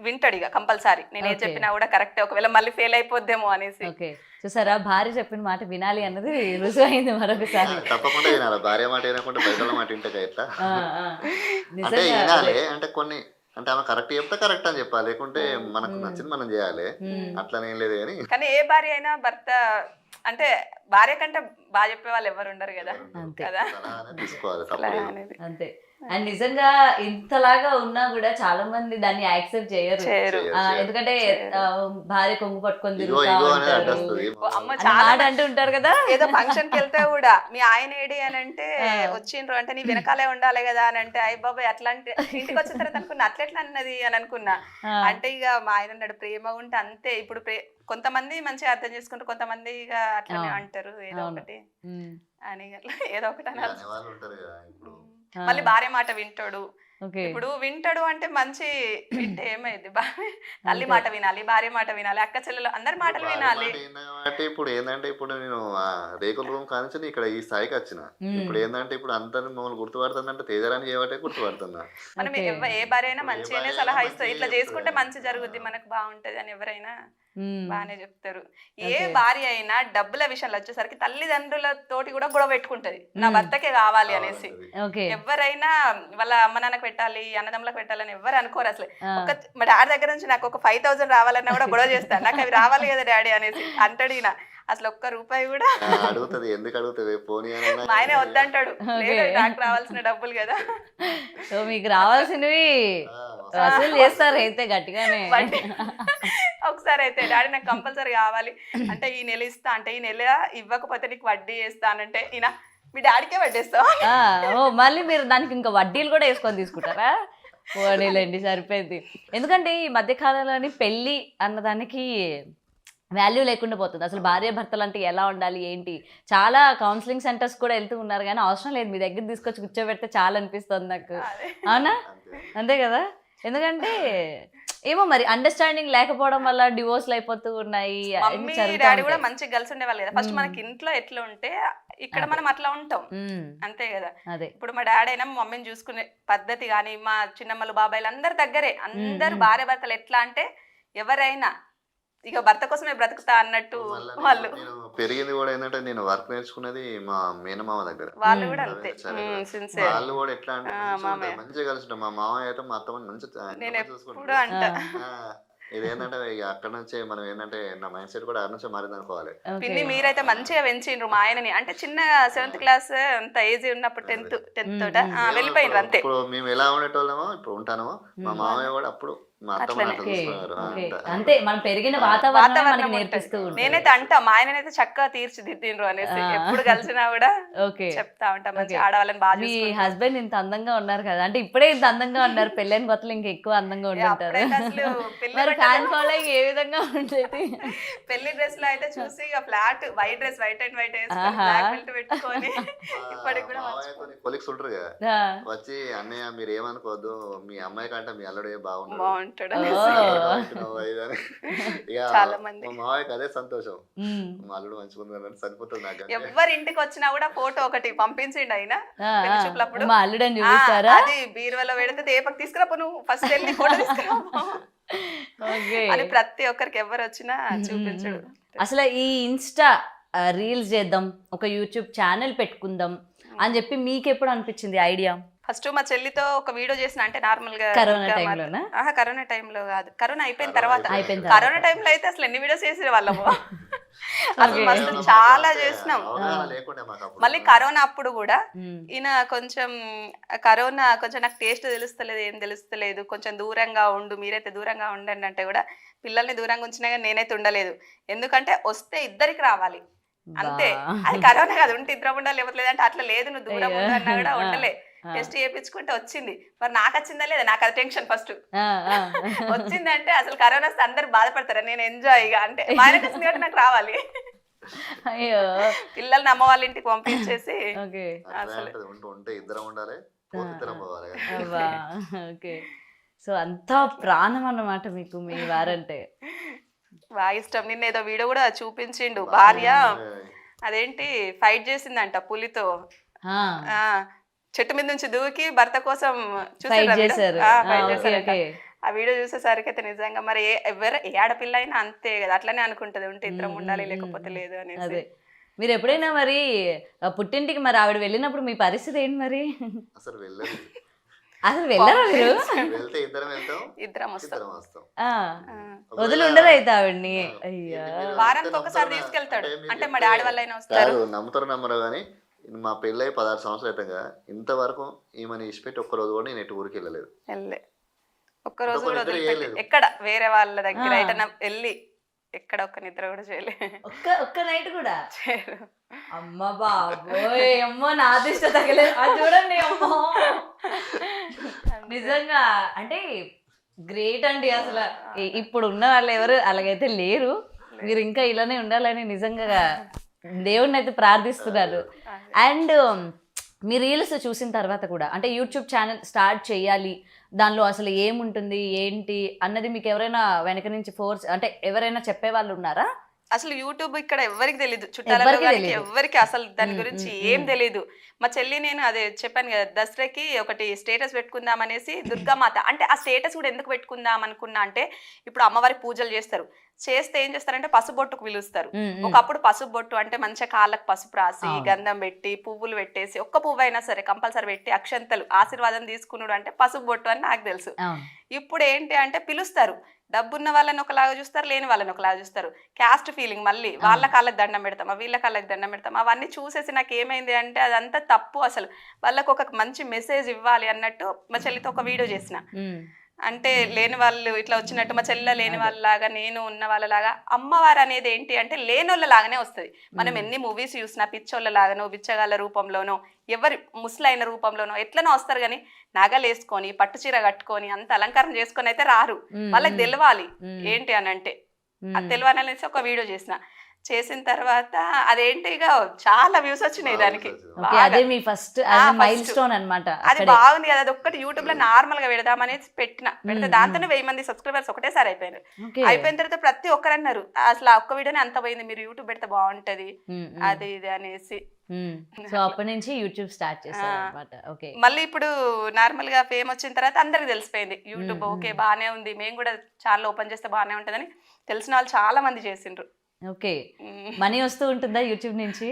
వింటాడు ఇక కంపల్సరీ. నేను ఏం Okay. చెప్పినా కూడా కరెక్టే, ఒకవేళ మళ్ళీ ఫెయిల్ అయిపోద్దేమో అనేసి. ఓకే, చూసారా, భార్య చెప్పిన మాట వినాలి అన్నది రుజువు అయింది మరొకసారి. తప్పకుండా వినాలి. భార్య మాట వినకుండా బయట మాట వింటే ఎట్లా ఆ, ఆ. అంటే నిజంగా వినాలి. అంటే కొన్ని అంటే ఆమె కరెక్ట్ చెప్తే కరెక్ట్ అని చెప్పాలి, లేకుంటే మనకు ఉమ్. నచ్చింది మనం చేయాలి. ఉమ్. అట్లనేం లేదు కానీ కానీ ఏ భార్య అయినా భర్త అంటే భార్య కంటే బాగా చెప్పే వాళ్ళు ఎవరు ఉండరు కదా. అంతే. కదా సలహా అనేది తీసుకోవాలి, అలా తప్పలేదు. అనేది అంతే. అండ్ నిజంగా ఇంతలాగా ఉన్నా కూడా చాలా మంది దాన్ని యాక్సెప్ట్ చేయరు. చేయరు. ఎందుకంటే భార్య కొంగు పట్టుకొని ఇగో తిరుగుతా ఇగో అనేది ఉంటారు అడ్డొస్తుంది. అమ్మ అని చాలా మాట అంటూ ఉంటారు కదా. ఏదో ఫంక్షన్ కి వెళ్తే కూడా మీ ఆయన ఏడి అని అంటే ఆ. వచ్చిండ్రు అంటే నీ వెనకాలే ఉండాలి కదా అని అంటే అయ్య బాబాయ్ అట్లా అంటే ఇంటికి వచ్చిన తర్వాత అనుకున్నా అట్లెట్లా అన్నది అని అనుకున్నా. ఆ. అంటే ఇక మా ఆయన అన్నాడు ప్రేమ ఉంటే అంతే. ఇప్పుడు కొంతమంది మంచిగా అర్థం చేసుకుంటారు, కొంతమంది ఇక అట్లనే అవును. అంటారు ఏదో అవును. ఒకటి ఉమ్. అని అట్లా ఏదో ఒకటి ఇక అనాలి. అనేవాళ్ళు ఉంటారు కదా ఇప్పుడు. ఆ. మళ్ళీ భార్య మాట వింటాడు. ఓకే. ఇప్పుడు వింటాడు అంటే మంచి వింటే ఏమైంది, తల్లి అంతే. మాట వినాలి, భార్య మాట వినాలి, అక్క చెల్లెలు అందరి మాటలు భార్య వినాలి. మాట విన్నా కాబట్టి ఇప్పుడు ఏంటంటే ఇప్పుడు నేను ఆ రేకుల రూమ్ కానించి ఇక్కడ ఈ స్థాయికి వచ్చిన. ఉమ్. ఇప్పుడు ఏంటంటే ఇప్పుడు అందరిని మమ్మల్ని గుర్తుపడుతుందంటే తేజరాని చేయబట్టే గుర్తుపడుతున్నా. మనం ఓకే. ఏ భార్య అయినా ఇప్పుడు ఏ మంచిగానే భార్య సలహా అయినా ఇస్తుంది, ఇట్లా మంచిగా చేసుకుంటే చెప్తుంది. మంచి జరుగుద్ది, మనకు బాగుంటది అని ఎవరైనా ఉమ్. బాగానే చెప్తారు. ఏ ఓకే. భార్య అయినా డబ్బుల విషయంలో వచ్చేసరికి తల్లిదండ్రులతోటి కూడా గొడవ పెట్టుకుంటది, నా మ్మ్. భర్తకే కావాలి అనేసి. కావాలన్నది. ఓకే. ఎవరైనా వాళ్ళ అమ్మ నాన్నకు పెట్టాలి, అన్నదమ్ములకు పెట్టాలని ఎవరు అనుకోరు అసలు. ఆ. మా డాడీ దగ్గర నుంచి నాకు ఒక 5,000 రావాలన్నా కూడా గొడవ చేస్తాను, నాకు అవి రావాలి కదా డాడీ అనేసి అంటాడు ఈయన. అసలు ఒక్క రూపాయి కూడా అడుగుతుంది, ఎందుకు అడుగుతుంది పోనీ అని మా ఆయనే వద్దంటాడు. ఓకే. లేదు నాకు రావాల్సిన డబ్బులు కదా. సో మీకు రావాల్సినవి వసూలు చేస్తారు అయితే గట్టిగానే. వడ్డీ. ఒకసారి అయితే డాడీ నాకు కంపల్సరీ కావాలి అంటే ఈ నెల ఇస్తా అంటే ఈ నెల ఇవ్వకపోతే నీకు వడ్డీ వేస్తానంటే ఈయన మీ డాడీకే వడ్డేస్తావు. ఆ, ఓ మళ్ళీ మీరు దానికి ఇంకా వడ్డీలు కూడా వేసుకొని తీసుకుంటారా? పోనీలేండి, సరిపోయింది. ఎందుకంటే ఈ మధ్య కాలంలోని పెళ్ళి అన్నదానికి వాల్యూ లేకుండా పోతుంది. అసలు భార్య భర్తలు అంటే ఎలా ఉండాలి ఏంటి, చాలా కౌన్సిలింగ్ సెంటర్స్ కూడా వెళ్తూ ఉన్నారు కానీ అవసరం లేదు, మీ దగ్గర తీసుకొచ్చి కూర్చోబెడితే చాలా అనిపిస్తుంది నాకు. అదే. అవునా? అంతే. అంతే కదా. ఎందుకంటే ఏమో మరి అండర్స్టాండింగ్ లేకపోవడం వల్ల డివోర్స్లు అయిపోతూ ఉన్నాయి. అన్ని మమ్మీ జరుగుతూ డాడీ కూడా ఉంటాయి. మంచిగా కలిసి ఉండేవాళ్ళు కదా. ఫస్ట్ మ్మ్. మనకి ఇంట్లో ఎట్లా ఉంటే ఇక్కడ అదే. మనం అట్లా ఉంటాం ఉమ్, అంతే కదా. అదే. ఇప్పుడు మా డాడీ అయినా మా మమ్మీని చూసుకునే పద్ధతి కానీ మా చిన్నమ్మలు బాబాయిలు అందరి దగ్గరే అందరు మ్మ్. భార్య భర్తలు ఎట్లా అంటే ఎవరైనా ఇక భర్త కోసమే బ్రతుకుతా అన్నట్టు మళ్ళా వాళ్ళు నేను పెరిగింది కూడా ఏంటంటే నేను వర్క్ నేర్చుకున్నది మా మేనమామ దగ్గర. వాళ్ళు మ్మ్. కూడా అంతే సరే కదా. సిన్సియర్. వాళ్ళు కూడా ఎట్లా అంటే ఆ, మంచిగా మామయ్య. ఉంటారు, మంచిగా కలిసి ఉంటారు. మా మామయ్య అయితే మా అత్తమ్మని నేను మంచిగా ఎప్పుడు చూసుకుంటారు. అంట ఆ. ఇదేంటంటే ఇక అక్కడ నుంచే మనం ఏంటంటే నా మైండ్ సెట్ కూడా అక్కడ నుంచే మారింది అనుకోవాలి. ఓకే. పిన్ని మీరైతే మంచిగా పెంచిండ్రు మా ఆయనని. అంటే చిన్న 7th క్లాస్ అంత ఏజ్ ఉన్నప్పుడు 10th తోట మ్మ్. వెళ్ళిపోయిండ్రు అంతే. ఇప్పుడు మేము ఎలా ఉండేటోళ్ళమో ఇప్పుడు ఉంటానో మా మ్మ్. మామయ్య కూడా అప్పుడు మా అత్తమ్మ అట్లనే. అట్లా ఓకే చూసుకున్నారు ఓకే అంత. అంతే మనం పెరిగిన వాతావరణం మనకి వాతావరణం నేర్పిస్తూ ఉంటది. ఉంటుంది. నేనైతే అంటా మా ఆయననైతే చక్కగా తీర్చిదిద్దిండ్రు అనేసి ఆ. ఎప్పుడు కలిసినా కూడా ఓకే చెప్తా ఉంటా మంచి ఓకే. ఆడవాళ్ళని బాగా మీ చూసుకుంటారు. హస్బెండ్ ఇంత అందంగా ఉన్నారు కదా, అంటే ఇప్పుడే ఇంత అందంగా ఉన్నారు, పెళ్ళైన కొత్తలో ఇంకా ఎక్కువ అందంగా ఉండుంటారు. అప్పుడైతే అసలు పెళ్లి మరి బట్టలు- ఫ్యాన్ ఫాలోయింగ్ ఏ విధంగా ఉండేది? పెళ్లి డ్రెస్ లో అయితే చూసి ఇక flat white dress white and white వేసుకొని ఆహా. బ్లాక్ బెల్ట్ పెట్టుకొని ఇప్పటికి కూడా మావయ్యతో కొలిక్స్ ఉంటారు కదా, ఆ. వచ్చి అన్నయ్య మీరు ఏమనుకోవద్దు, మీ అమ్మాయి కంటే మీ అల్లుడే బాగున్నాడు, బాగుంటాడు ఓ. అనేసి. ఇక చాలా మంది. మా మావయ్యకి అదే సంతోషం, ఉమ్. మా అల్లుడు మంచిగా ఉందని సరిపోతుంది నాకు అంటే. ఎవరి ఇంటికి వచ్చినా కూడా ఫోటో ఒకటి పంపించిండు ఆయన ఆ, పెళ్లి ఆ. చూపులప్పుడు. మా అల్లుడని ఆ, చూపిస్తారా? అది బీరువాలో పెడితే దేపక్ తీసుకురాపో, నువ్వు ఫస్ట్ వెళ్ళి ఫోటో తీసుకురాపో ఓకే. అని ప్రతి ఒక్కరికి ఎవరు వచ్చినా చూపించడు. అసలు ఈ ఇన్స్టా రీల్స్ చేద్దాం, ఒక యూట్యూబ్ ఛానల్ పెట్టుకుందాం అని చెప్పి మీకు ఎప్పుడు అనిపించింది ఐడియా? ఫస్ట్ మా చెల్లితో ఒక వీడియో చేసిన, అంటే నార్మల్ గా కరోనా ఇంకా టైంలోనా? కరోనా టైంలో కాదు, కరోనా అయిపోయిన కరోనా తర్వాత. అయిపోయిన కరోనా తర్వాత. టైంలో అయితే అసలు ఎన్ని వీడియోస్ చేసే వాళ్ళము అసలు ఓకే. మస్తు మాకు చాలా అంటే చేసినాం. అవగాహన లేకుండే మాకు అప్పుడు. మళ్ళీ కరోనా అప్పుడు కూడా ఉమ్. ఈయన కొంచెం కరోనా కొంచెం నాకు టేస్ట్ తెలుస్తలేదు, ఏం తెలుస్తలేదు, కొంచెం దూరంగా ఉండు, మీరైతే దూరంగా ఉండండి అంటే కూడా పిల్లల్ని దూరంగా ఉంచినా కానీ నేనైతే ఉండలేదు. ఎందుకంటే వస్తే ఇద్దరికి రావాలి అంతే. బా. అది కరోనా కాదు, ఉంటే ఇద్దరం ఉండాలి, లేకపోతే లేదంటే అట్లా లేదు, నువ్వు దూరం అయ్యో. ఉండు అన్నా కూడా ఆ, ఉండలే. ఆ. టెస్ట్ చేయించుకుంటే వచ్చింది. మరి నాకు వచ్చిందా లేదా, నాకు అది టెన్షన్ ఫస్ట్. ఆ, ఆ. వచ్చిందంటే అసలు కరోనా వస్తే అందరు బాధపడతారు, నేను ఎంజాయ్ ఇక అంటే మా ఆయనకు వచ్చింది కాబట్టి నాకు రావాలి. అయ్యో. పిల్లల్ని అమ్మ వాళ్ళ ఇంటికి పంపించేసి ఓకే. అట్లా అసలు. అంటది, ఉంటే ఇద్దరం ఉండాలి, పోతే ఇద్దరం పోవాలి కదా. అబ్బా. ఓకే. సో అంతా ప్రాణం అన్నమాట మీకు మీ వారంటే. బాగా ఇష్టం. నిన్న ఏదో వీడియో కూడా చూపించిండు, భార్య అదేంటి ఫైట్ చేసిందంట పులితో. ఆ, ఆ చెట్టు మీద నుంచి దూకి భర్త కోసం ఫైట్ చూసారా చేశారు. video? ఆ, fight ఓకే చేశారంట. ఓకే. ఆ వీడియో చూసేసరికి అయితే నిజంగా మరి ఏ ఆడపిల్ల అయినా అంతే కదా, అట్లనే అనుకుంటది, ఉంటే ఇద్దరం ఉండాలి లేకపోతే లేదు అనేసి. అదే. మీరు ఎప్పుడైనా మరి పుట్టింటికి మరి ఆవిడ వెళ్ళినప్పుడు మీ పరిస్థితి ఏంటి మరి? అసలు వెళ్ళదు, అసలు వెళ్ళరా మీరు? వెళ్తే ఇద్దరం వెళ్తాం, ఇద్దరం వస్తాం. ఇద్దరం వస్తాం. ఆ, ఆ. వదిలి ఉండరు అయితే ఆవిడ్ని. అయ్యా. వారానికి ఒకసారి తీసుకెళ్తాడు, అంటే మా డాడీ వాళ్ళు అయినా వస్తారు. కాదు, నమ్ముతారు నమ్మరు కానీ మా పెళ్ళై 16 సంవత్సరాలు అవుతాం కదా, ఇంతవరకు ఈమెను ఇచ్చిపెట్టి ఒక్క రోజు కూడా నేను ఎటు ఊరికి వెళ్ళలేదు. వెళ్ళే ఒక్క రోజు ఒక్క కూడా నిద్ర వదిలిపెట్టి చేయలేదు. ఎక్కడ వేరే వాళ్ళ దగ్గర ఆ. ఎటన్నా వెళ్ళి ఎక్కడ ఒక్క నిద్ర కూడా చేయలే. ఒక్క నైట్ కూడా? చేయరు. అమ్మ బాబోయ్, అమ్మో నా దిష్ట తగలేదు. అది చూడండి అమ్మో. నిజంగా అంటే గ్రేట్ అండి. అసలు ఇప్పుడు ఉన్న వాళ్ళు ఎవరు అలాగైతే లేరు. మీరు ఇంకా ఇలానే ఉండాలని నిజంగా దేవుడిని అయితే ప్రార్థిస్తున్నారు. అండ్ మీ రీల్స్ చూసిన తర్వాత కూడా అంటే యూట్యూబ్ ఛానల్ స్టార్ట్ చేయాలి, దానిలో అసలు ఏముంటుంది ఏంటి అన్నది మీకు ఎవరైనా వెనక నుంచి ఫోర్స్ అంటే ఎవరైనా చెప్పే వాళ్ళు ఉన్నారా? అసలు యూట్యూబ్ ఇక్కడ ఎవరికి తెలీదు, చుట్టాలలో ఎవ్వరికీ కానీ తెలీదు. ఎవరికి అసలు దాని గురించి ఏం తెలీదు. మా చెల్లి నేను అదే చెప్పాను కదా, దసరాకి ఒకటి స్టేటస్ పెట్టుకుందాం అనేసి దుర్గామాత, అంటే ఆ స్టేటస్ కూడా ఎందుకు పెట్టుకుందాం అనుకున్నా అంటే ఇప్పుడు అమ్మవారి పూజలు చేస్తారు, చేస్తే ఏం చేస్తారంటే పసుపు బొట్టుకు పిలుస్తారు. ఒకప్పుడు పసుపు బొట్టు అంటే మంచిగా కాళ్ళకు పసుపు రాసి అవును. గంధం పెట్టి పువ్వులు పెట్టేసి ఒక్క పువ్వు అయినా సరే కంపల్సరీ పెట్టి అక్షంతలు ఆశీర్వాదం తీసుకున్నాడు అంటే పసుపు బొట్టు అని నాకు తెలుసు. అవును. ఇప్పుడు ఏంటి అంటే పిలుస్తారు, డబ్బున్న వాళ్ళని ఒకలాగా చూస్తారు, లేని వాళ్ళని ఒకలాగా చూస్తారు, క్యాస్ట్ ఫీలింగ్, మళ్ళీ వాళ్ళ కాళ్ళకి దండం పెడతామా వీళ్ళ కాళ్ళకి దండం పెడతాం, అవన్నీ చూసేసి నాకు ఏమైంది అంటే అదంతా తప్పు. అసలు వాళ్ళకు ఒక మంచి మెసేజ్ ఇవ్వాలి అన్నట్టు మా చెల్లితో ఒక వీడియో చేసిన, అంటే లేని వాళ్ళు ఇట్లా వచ్చినట్టు మా చెల్లె లేని వాళ్ళలాగా నేను ఉన్న వాళ్ళలాగా అమ్మవారు అనేది ఏంటి అంటే లేనోళ్ళ లాగానే వస్తుంది. మనం ఎన్ని మూవీస్ చూసినా పిచ్చోళ్ళ లాగానో బిచ్చగాళ్ళ రూపంలోనో ఎవరి ముసలైన రూపంలోనో ఎట్లనో వస్తారు, కానీ నగలు వేసుకొని పట్టు చీర కట్టుకొని అంత అలంకారం చేసుకొని అయితే రారు. వాళ్ళకి తెలవాలి ఏంటి అని అంటే, అది తెలియాలనేసి ఒక వీడియో చేసిన తర్వాత అదేంటి ఇక చాలా వ్యూస్ వచ్చినాయి దానికి. ఓకే, అదే మీ ఫస్ట్ మైల్ స్టోన్ అన్నమాట. అది బాగుంది కదా, అది ఒక్కటి యూట్యూబ్ లో నార్మల్ గా పెడదామనేసి పెడితే దాంతోనే 1000 మంది సబ్స్క్రైబర్స్ ఒకటేసారి అయిపోయారు. అయిపోయిన తర్వాత ప్రతి ఒక్కరు అన్నారు అసలు ఆ ఒక్క వీడియోనే అంత పోయింది, మీరు యూట్యూబ్ పెడితే బాగుంటది అది ఇది అనేసి. సో అప్పటి నుంచి యూట్యూబ్ స్టార్ట్ చేశారు అన్నమాట. ఓకే, మళ్ళీ ఇప్పుడు నార్మల్ గా ఫేమ్ వచ్చిన తర్వాత అందరికి తెలిసిపోయింది యూట్యూబ్ ఓకే బానే ఉంది, మేము కూడా ఛానల్ ఓపెన్ చేస్తే బానే ఉంటదని తెలిసిన వాళ్ళు చాలా మంది చేసిండ్రు. ఓకే, మనీ వస్తూ ఉంటుందా యూట్యూబ్ నుంచి?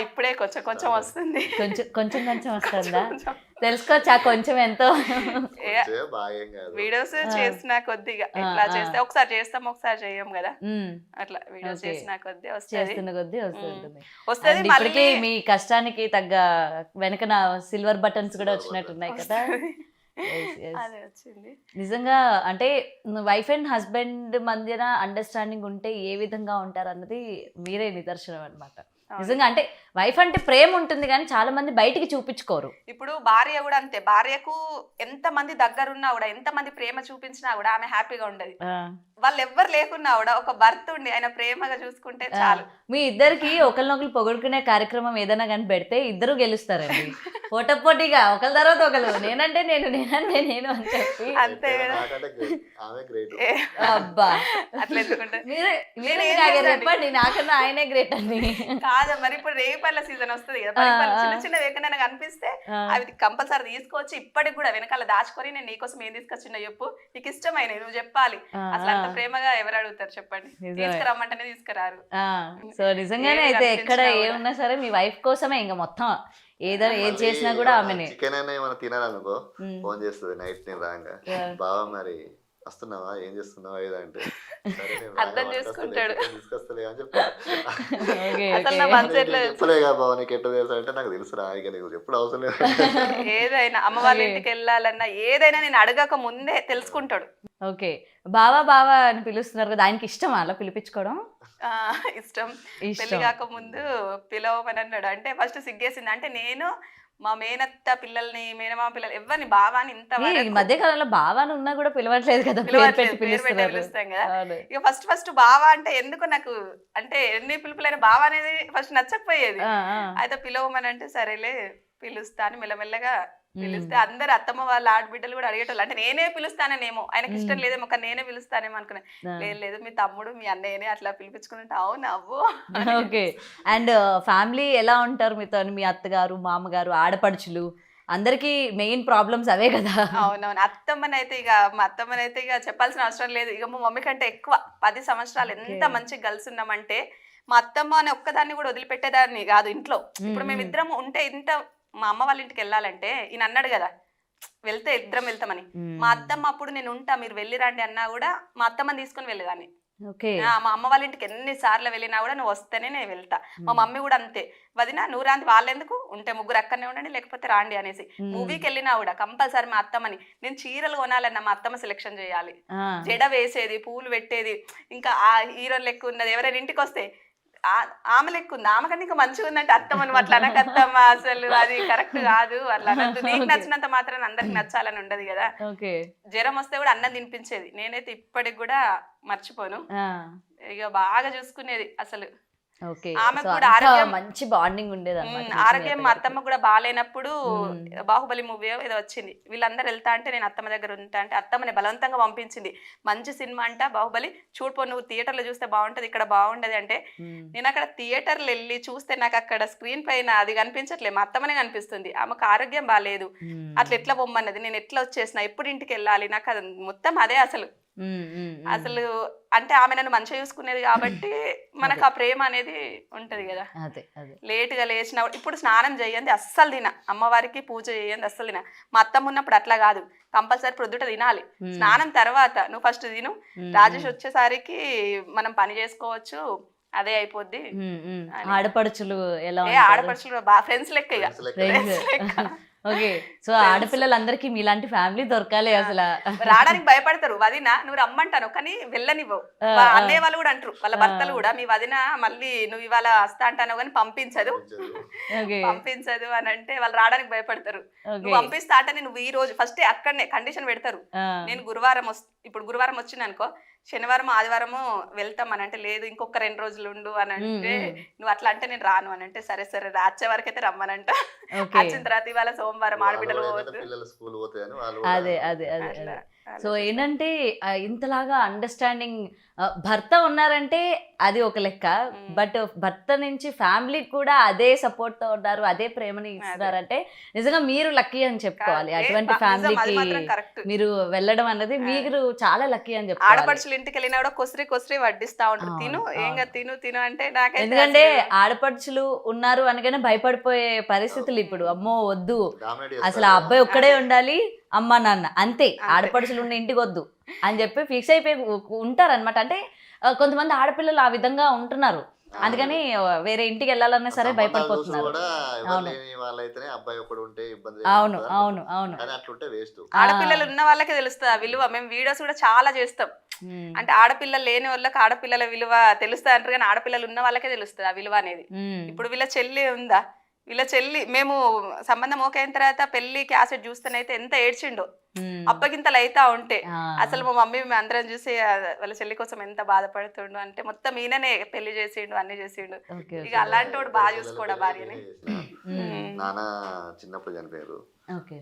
ఇప్పుడే కొంచెం కొంచెం వస్తుంది. కొంచెం వస్తుందా? తెలుసుకోవచ్చా కొంచెం ఎంతో? వీడియోస్ చేసిన కొద్దిగా ఎట్లా చేస్తే ఒకసారి చేస్తాం ఒకసారి చేయం కదా, అట్లా వీడియోస్ చేసిన కొద్ది చేస్తున్న కొద్ది వస్తుంది. మళ్ళీ మీ కష్టానికి తగ్గ వెనకన సిల్వర్ బటన్స్ కూడా వచ్చినట్టున్నాయి కదా. అదే వచ్చింది. నిజంగా అంటే వైఫ్ అండ్ హస్బెండ్ మధ్యన అండర్స్టాండింగ్ ఉంటే ఏ విధంగా ఉంటారు అన్నది మీరే నిదర్శనం అన్నమాట. నిజంగా అంటే వైఫ్ అంటే ప్రేమ ఉంటుంది కానీ చాలా మంది బయటికి చూపించుకోరు. ఇప్పుడు భార్య కూడా అంతే, భార్యకు ఎంత మంది దగ్గరున్నా కూడా ఎంత మంది ప్రేమ చూపించినా కూడా ఆమె హ్యాపీగా ఉండదు. వాళ్ళు ఎవ్వరు లేకున్నా కూడా ఒక భర్త ఉండి ఆయన ప్రేమగా చూసుకుంటే చాలు. మీ ఇద్దరికి ఒకరినొకరు పొగుడుకునే కార్యక్రమం ఏదైనా కానీ పెడితే ఇద్దరు గెలుస్తారండి. పోటీగా ఒకరి తర్వాత ఒకరు, నేనంటే నేను నేనంటే నేను అని చెప్పి. అంతే కదా. ఆమె గ్రేట్. అబ్బా అట్లా ఎందుకుంటారు? చెప్పండి నాకన్నా ఆయనే గ్రేట్ అని. కాదా మరి ఇప్పుడు రేగిపళ్ళ సీజన్ వస్తుంది కదా, చిన్న చిన్న ఎక్కడైనా కనిపిస్తే అవి కంపల్సరీ తీసుకొచ్చి ఇప్పటికి కూడా వెనకాల దాచుకొని నేను నీకోసం ఏం తీసుకొచ్చిన చెప్పు, నీకు ఇష్టమైన నువ్వు చెప్పాలి. అసలు అంత ప్రేమగా ఎవరు అడుగుతారు చెప్పండి, తీసుకురమ్మంటేనే తీసుకురారు. సో నిజంగానే అయితే ఎక్కడ ఏమున్నా సరే మీ వైఫ్ కోసమే ఇంకా మొత్తం ఏదైనా ఏది చేసినా కూడా ఆమెనే. చికెన్ అయినా ఏమైనా తినాలనుకో ఫోన్ చేస్తుంది నైట్ నేను రాగా, బావా మరి వస్తున్నావా ఏం చేస్తున్నావా ఏదంటే అర్థం చేసుకుంటాడు. తీసుకొస్తలే అని చెప్పలేగా బావ నీకు ఎట్లా తెలుసు అంటే నాకు తెలుసురా ఇక నీకు ఎప్పుడు అవసరం లేదు. ఏదైనా అమ్మ వాళ్ళ ఇంటికి వెళ్ళాలన్నా ఏదైనా నేను అడగక ముందే తెలుసుకుంటాడు. ఓకే, బావా బావా అని పిలుస్తున్నారు కదా, ఆయనకి ఇష్టం అలా పిలిపించుకోవడం? ఇష్టం. పెళ్లి కాక ముందు పిలవమని అన్నాడు. అంటే ఫస్ట్ సిగ్గేసింది. అంటే నేను మా మేనత్త పిల్లల్ని మేనమామ పిల్లలు ఎవరిని బావాని ఇంత మధ్య కాలంలో బావాని ఉన్నా కూడా పిలవట్లేదు కదా, పిలుస్తాం కదా. ఇక ఫస్ట్ బావా అంటే ఎందుకు నాకు అంటే ఎన్ని పిలుపులైన బావా అనేది ఫస్ట్ నచ్చకపోయేది. అయితే పిలవమని అంటే సరేలే పిలుస్తా అని మెల్లమెల్లగా పిలిస్తే అందరు అత్తమ్మ వాళ్ళ ఆడబిడ్డలు కూడా అడిగేటోళ్ళు. అంటే నేనే పిలుస్తానేమో, ఆయనకి ఇష్టం లేదేమో కానీ నేనే పిలుస్తానేమో అనుకున్నా. లేదు మీ తమ్ముడు మీ అన్నయ్యనే అట్లా పిలిపించుకున్నట్టు. అవును అవ్వు. ఓకే, అండ్ ఫ్యామిలీ ఎలా ఉంటారు మీతో? మీ అత్తగారు మామగారు ఆడపడుచులు అందరికి మెయిన్ ప్రాబ్లమ్స్ అవే కదా. అవునవును. మా అత్తమ్మనైతే ఇక చెప్పాల్సిన అవసరం లేదు. ఇక మా మమ్మీ కంటే ఎక్కువ 10 సంవత్సరాలు ఎంత మంచిగా కలిసి ఉన్నామంటే మా అత్తమ్మ అని ఒక్కదాన్ని కూడా వదిలిపెట్టేదాన్ని కాదు ఇంట్లో. ఇప్పుడు మేమిద్దరం ఉంటే ఇంత మా అమ్మ వాళ్ళ ఇంటికి వెళ్ళాలంటే ఈయన అన్నాడు కదా వెళ్తే ఇద్దరం వెళ్తామని. మా అత్తమ్మ అప్పుడు నేను ఉంటా మీరు వెళ్ళిరండి అన్నా కూడా మా అత్తమ్మని తీసుకుని వెళ్ళేదాన్ని. మా అమ్మ వాళ్ళ ఇంటికి ఎన్నిసార్లు వెళ్ళినా కూడా నువ్వు వస్తేనే నేను వెళ్తా. మా మమ్మీ కూడా అంతే, వదినా నువ్వు రాంది వాళ్ళెందుకు ఉంటే ముగ్గురు అక్కడనే ఉండండి లేకపోతే రాండి అనేసి. మూవీకి వెళ్ళినా కూడా కంపల్సరీ మా అత్తమ్మని, నేను చీరలు కొనాలన్నా మా అత్తమ్మ సెలెక్షన్ చేయాలి, జడ వేసేది పూలు పెట్టేది. ఇంకా ఆ హీరో లెక్క ఉన్నది ఎవరైనా ఇంటికి వస్తే ఆమె లెక్క ఉంది, ఆమె కన్నా ఇంకా మంచిగా ఉందంటే అత్తమ్మను అట్లా అనక అత్తమ్మ అసలు అది కరెక్ట్ కాదు అట్లా అనద్దు. నీకు నచ్చినంత మాత్రం అందరికి నచ్చాలని ఉండదు కదా. జ్వరం వస్తే కూడా అన్నం తినిపించేది. నేనైతే ఇప్పటికి కూడా మర్చిపోను. ఇక బాగా చూసుకునేది అసలు. ఆమె కూడా ఆరోగ్యం మంచి బాండింగ్ ఉండేది. ఆరోగ్యం మా అత్తమ్మ కూడా బాగాలేనప్పుడు బాహుబలి మూవీ ఏదో వచ్చింది, వీళ్ళందరూ వెళ్తా అంటే నేను అత్తమ్మ దగ్గర ఉంటా అంటే అత్తమ్మని బలవంతంగా పంపించింది. మంచి సినిమా అంట బాహుబలి, చూడిపో నువ్వు థియేటర్లో చూస్తే బాగుంటది ఇక్కడ బాగుంటది అంటే నేను అక్కడ థియేటర్లు వెళ్ళి చూస్తే నాకు అక్కడ స్క్రీన్ పైన అది కనిపించట్లేదు, మా అత్తమ్మనే కనిపిస్తుంది. ఆమెకు ఆరోగ్యం బాగాలేదు, అట్లా ఎట్లా పొమ్మన్నది, నేను ఎట్లా వచ్చేసిన ఎప్పుడు ఇంటికి వెళ్ళాలి, నాకు అది మొత్తం అదే అసలు. అంటే ఆమె నన్ను మంచిగా చూసుకునేది కాబట్టి మనకు ఆ ప్రేమ అనేది ఉంటది కదా. లేట్ గా లేచిన ఇప్పుడు స్నానం చేయండి అస్సలు తిన, అమ్మవారికి పూజ చేయండి అస్సలు తిన. మా అత్తమ్మ ఉన్నప్పుడు అట్లా కాదు, కంపల్సరీ ప్రొద్దుట తినాలి, స్నానం తర్వాత నువ్వు ఫస్ట్ తిను, రాజేష్ వచ్చేసరికి మనం పని చేసుకోవచ్చు అదే అయిపోద్ది. ఆడపడుచులు ఎలా? ఆడపడుచులు బాగా ఫ్రెండ్స్ లెక్క ఇక. ఓకే, సో ఆడపిల్లలందరికీ మీలాంటి ఫ్యామిలీ దొరకాలి. అసలు రావడానికి భయపడతారు, వదిన నువ్వు రమ్మంటాను కానీ వెళ్ళనివ్వవు. అన్నయ్య వాళ్ళు కూడా అంటారు, వాళ్ళ భర్తలు కూడా మీ వదిన మళ్ళీ నువ్వు ఇవాళ వస్తా అంటాను కానీ పంపించదు అని అంటే వాళ్ళు రావడానికి భయపడతారు. నువ్వు పంపిస్తా అంటే నువ్వు ఈ రోజు ఫస్ట్ అక్కడనే కండిషన్ పెడతారు, నేను ఇప్పుడు గురువారం వచ్చింది అనుకో, శనివారం ఆదివారము వెళ్తాం అని అంటే లేదు ఇంకొక 2 రోజులు ఉండు అని అంటే నువ్వు అట్లా అంటే నేను రాను అని అంటే సరే వచ్చే వరకు అయితే రమ్మనంట. వచ్చిన తర్వాత ఇవాళ సోమవారం ఆడబిడ్డలు అదే. సో ఏంటంటే ఇంతలాగా అండర్స్టాండింగ్ భర్త ఉన్నారంటే అది ఒక లెక్క, బట్ భర్త నుంచి ఫ్యామిలీకి కూడా అదే సపోర్ట్ తో ఉన్నారు, అదే ప్రేమని ఇస్తున్నారంటే నిజంగా మీరు లక్కీ అని చెప్పుకోవాలి. అటువంటి ఫ్యామిలీకి మీరు వెళ్ళడం అన్నది మీరు చాలా లక్కీ అని చెప్పుకోవాలి. ఆడపడుచులు ఇంటికి వెళ్ళినా కూడా కొసరి వడ్డిస్తా ఉంటారు, తిను ఏంగా తిను అంటే నాకైతే. ఎందుకంటే ఆడపడుచులు ఉన్నారు అనగానే భయపడిపోయే పరిస్థితులు ఇప్పుడు, అమ్మో వద్దు అసలు ఆ అబ్బాయి ఒక్కడే ఉండాలి అమ్మ నాన్న అంతే, ఆడపడుచులు ఉన్న ఇంటికి వద్దు అని చెప్పి ఫిక్స్ అయిపోయి ఉంటారనమాట. అంటే కొంతమంది ఆడపిల్లలు ఆ విధంగా ఉంటున్నారు. అందుకని వేరే ఇంటికి వెళ్ళాలన్నా సరే సంబంధాలు చూసి భయపడిపోతున్నారు. కూడా ఎవరు అవును. లేని వాళ్ళైతేనే అబ్బాయి ఒకడు ఉంటే ఇబ్బంది అవును లేకుండా అవును అవును. కానీ అట్లుంటే వేస్ట్. ఆడపిల్లలు ఉన్న వాళ్ళకే తెలుస్తుంది ఆ విలువ. మేము వీడియోస్ కూడా చాలా చేస్తాం. ఉమ్, అంటే ఆడపిల్లలు లేని వాళ్ళకి ఆడపిల్లల విలువ తెలుస్తుంది అంటారు, కానీ ఆడపిల్లలు ఉన్న వాళ్ళకే తెలుస్తుంది ఆ విలువ అనేది. ఉమ్, ఇప్పుడు వీళ్ళ చెల్లి ఉందా, వీళ్ళ చెల్లి మేము సంబంధం ఓకే అయిన తర్వాత పెళ్లి క్యాసెట్ చూస్తేనైతే ఎంత ఏడ్చిండో ఉమ్. అప్పగింతలు అయితా ఉంటే. ఆ, అసలు మా మమ్మీ మేము అందరం చూసి వాళ్ళ చెల్లి కోసం ఎంత బాధపడుతుండు అంటే మొత్తం ఈయననే పెళ్లి చేసిండు అన్ని చేసిండు. ఓకే, ఇక ఓకే. అలాంటి వాడు బాగా చూసుకోడా భార్యని. ఉమ్, నాన్న చిన్నప్పుడు చనిపోయారు. ఓకే.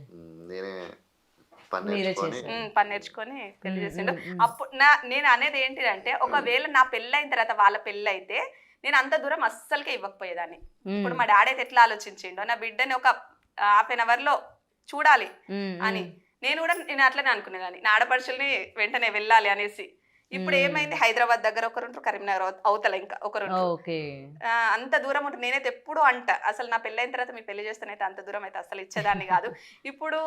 నేనే పని మీరే నేర్చుకొని చేశారు. పని నేర్చుకొని పెళ్లి చేసిండు. ఉమ్, అప్పుడు నేను అనేది ఏంటిదంటే ఒకవేళ నా పెళ్ళి అయిన తర్వాత వాళ్ళ పెళ్ళి అయితే నేను అంత దూరం అస్సలకే ఇవ్వకపోయేదాన్ని. ఉమ్, ఇప్పుడు మా డాడీ అయితే ఎట్లా ఆలోచించిండో నా బిడ్డని ఒక హాఫ్ అన్ అవర్ లో చూడాలి ఉమ్, అని నేను అట్లనే అనుకునేదాన్ని. నా ఆడపడుచుల్ని వెంటనే వెళ్ళాలి అనేసి. ఇప్పుడు ఏమైంది, హైదరాబాద్ దగ్గర ఒకరుంటారు, కరీంనగర్ అవతల ఇంకా ఒకరుంటారు. ఓకే. అంత దూరం ఉంటుంది. నేనైతే ఎప్పుడు అంట అసలు నా పెళ్ళైన తర్వాత మీ పెళ్లి చేస్తానైతే అంత దూరం అయితే అసలు ఇచ్చేదాన్ని కాదు. ఇప్పుడు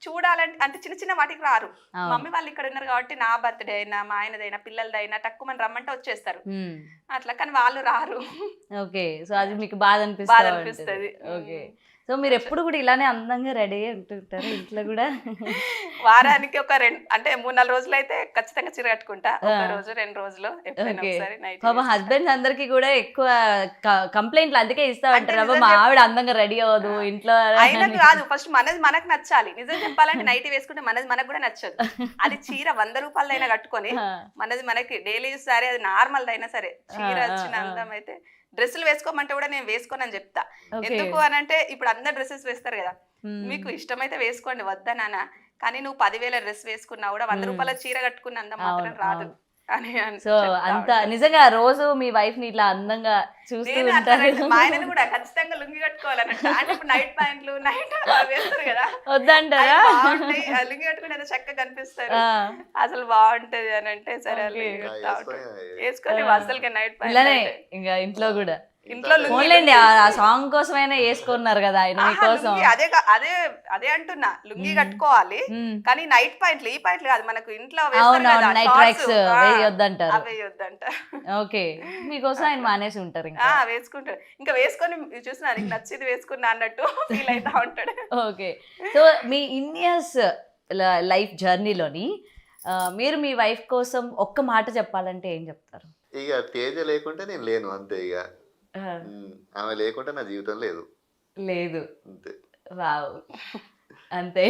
చూడాలంటే అంటే చిన్న చిన్న వాటికి రారు. అవును. మమ్మీ వాళ్ళు ఇక్కడ ఉన్నారు కాబట్టి నా బర్త్డే అయినా మా ఆయనదైనా పిల్లలదైనా తక్కువ మంది రమ్మంటే వచ్చేస్తారు ఉమ్, అట్లా, కానీ వాళ్ళు రారు. ఓకే. సో అది మీకు బాధ బాధ అనిపిస్తుంది. అనిపిస్తుంది. ఓకే. సో మీరు ఎప్పుడు కూడా ఇలానే అందంగా రెడీ అయ్యి ఉంటుంటారు ఇంట్లో కూడా? వారానికి ఒక అంటే 3-4 రోజులు అయితే ఖచ్చితంగా చీర కట్టుకుంటా. ఒక రోజు 2 రోజులు ఎప్పుడైనా ఓకే. ఒకసారి నైట్. పాపం హస్బెండ్స్ అందరికి కూడా ఎక్కువ కంప్లైంట్లు అందుకే ఇస్తా అంటే ఉంటారు, అబ్బా నిజం మా చెప్ ఆవిడ అందంగా రెడీ అవ్వదు ఇంట్లో అయినట్టు కాదు, ఫస్ట్ మనది మనకు నచ్చాలి. నిజం చెప్పాలంటే నైట్ వేసుకుంటే మనది మనకు కూడా నచ్చదు. అది చీర 100 రూపాయలైనా కట్టుకొని మనది మనకి డైలీ యూస్ సారీ అది నార్మల్ అయినా సరే చీర వచ్చిన అందం అయితే డ్రెస్సులు వేసుకోమంటే కూడా నేను వేసుకోనని చెప్తా. ఎందుకు అని అంటే ఇప్పుడు అందరు డ్రెస్సెస్ వేస్తారు కదా, మీకు ఇష్టమైతే వేసుకోండి వద్దా నాన్న, కానీ నువ్వు 10,000 డ్రెస్ వేసుకున్నా కూడా 100 రూపాయల చీర కట్టుకున్న అందం మాత్రం రాదు అని సో అంత నిజంగా రోజు మీ వైఫ్ ని ఇట్లా అందంగా చూస్తూ ఉంటారు. మా ఆయనను కూడా ఖచ్చితంగా లుంగి కట్టుకోవాలన్నట్టు. అంటే ఇప్పుడు నైట్ ప్యాంట్లు నైట్ వేస్తారు కదా, వద్దంటారా? బాగుంటాయి. లుంగి కట్టుకుని ఏదో చక్కగా కనిపిస్తారు, అసలు బాగుంటది అని అంటే సరే వేసుకొని అసలుకి నైట్ ఇలానే ప్యాంట్ ఇంకా ఇంట్లో కూడా ఇంట్లో ఓన్లేండి ఆ సాంగ్ కోసమైనా వేసుకున్నారు కదా ఆయన మీకోసం. అదే అదే అదే అంటున్నా, లుంగి కట్టుకోవాలి కానీ నైట్ ప్యాంట్లు ఈ ప్యాంట్లు కాదు, మనకు ఇంట్లో వేస్తారు కదా నైట్ ట్రాక్స్ వేయొద్దంటారు. అవి వేయొద్దంట. ఓకే, మీకోసం ఆయన మానేసి ఉంటారు ఇంకా. వేసుకుంటాడు, ఇంకా వేసుకొని చూసిన నీకు నచ్చింది వేసుకున్నా అన్నట్టు ఫీల్ అవుతా ఉంటాడు. ఓకే. సో మీ ఇయర్స్ లైఫ్ జర్నీలోని మీరు మీ వైఫ్ కోసం ఒక్క మాట చెప్పాలంటే ఏం చెప్తారు? ఇక తేజ లేకుంటే నేను లేను అంతే. ఇక ఆమె లేకుంటే నా జీవితం లేదు లేదు. అంతే. వావ్, అంతే.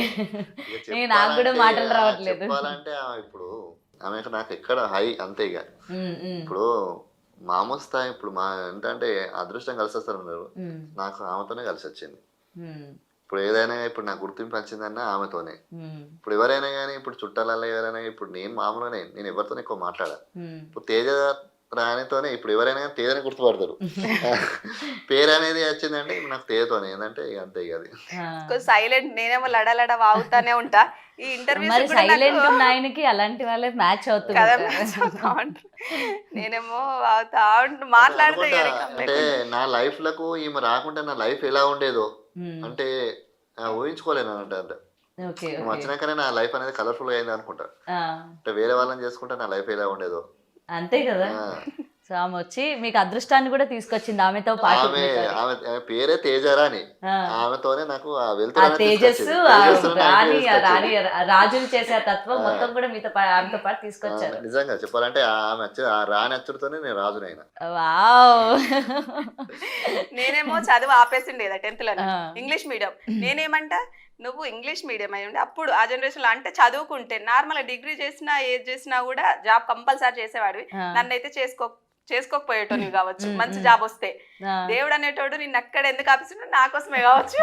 ఇక నాకు కూడా మాటలు రావట్లేదు. చెప్పాలంటే ఆమె ఇప్పుడు ఆమె నాకు ఎక్కడ హై అంతే. ఇక ఇప్పుడు మామూలు స్థాయి ఇప్పుడు మా ఏంటంటే అదృష్టం కలిసి వస్తారు, నాకు ఆమెతోనే కలిసి వచ్చింది. ఇప్పుడు ఏదైనా ఇప్పుడు నాకు గుర్తింపు వచ్చిందన్నా ఆమెతోనే. ఇప్పుడు ఎవరైనా కానీ ఇప్పుడు చుట్టాలలో ఎవరైనా ఇప్పుడు నేను మామూలుగానే నేను ఎవరితోనే ఎక్కువ మాట్లాడా. ఇప్పుడు తేజ రానితోనే ఇప్పుడు ఎవరైనా కానీ తేజని గుర్తుపడతారు. పేరు అనేది వచ్చిందంటే నాకు తేజతోనే ఏంటంటే ఇక అంతే. ఇక అది సైలెంట్, నేనేమో లడలడ వాగుతానే ఉంటా. ఈ ఇంటర్వ్యూ సైలెంట్ ఉన్న ఆయనకి అలాంటి వాళ్ళే మ్యాచ్ అవుతుంది కదా, నేనేమో వాగుతా మాట్లాడితే అంటే నా లైఫ్ లకు ఈమె రాకుంటే నా లైఫ్ ఎలా ఉండేదో అంటే ఊహించుకోలేను అంటే. వచ్చినాకనే నా లైఫ్ అనేది కలర్ఫుల్ గా అయింది అనుకుంటా. అంటే వేరే వాళ్ళని చేసుకుంటే నా లైఫ్ ఎలా ఉండేదో అంతే కదా. సో ఆమె వచ్చి మీకు అదృష్టాన్ని కూడా తీసుకొచ్చింది ఆమెతో పాటు. ఆమె పేరే తేజరాని, ఆమెతోనే నాకు తేజస్సు రాణి రాణి రాజులు చేసే తత్వం మొత్తం కూడా మీతో ఆమెతో పాటు తీసుకొచ్చారు. నిజంగా చెప్పాలంటే ఆమె ఆ రాణి అచ్చుడితోనే నేను రాజునైనా. వావ్. నేనేమో చదువు ఆపేసిండేదా 10th లో ఇంగ్లీష్ మీడియం. నేనేమంటా నువ్వు ఇంగ్లీష్ మీడియం అయి ఉండి అప్పుడు ఆ జనరేషన్ లో అంటే చదువుకుంటే నార్మల్ డిగ్రీ చేసినా ఏది చేసినా కూడా జాబ్ కంపల్సరీ చేసేవాడివి. నన్నైతే చేసుకోకపోయేటోని కావచ్చు, మంచి జాబ్ వస్తే. దేవుడు అనేటోడు నిన్ను అక్కడ ఎందుకు ఆపిస్తుంటే నా కోసమే కావచ్చు.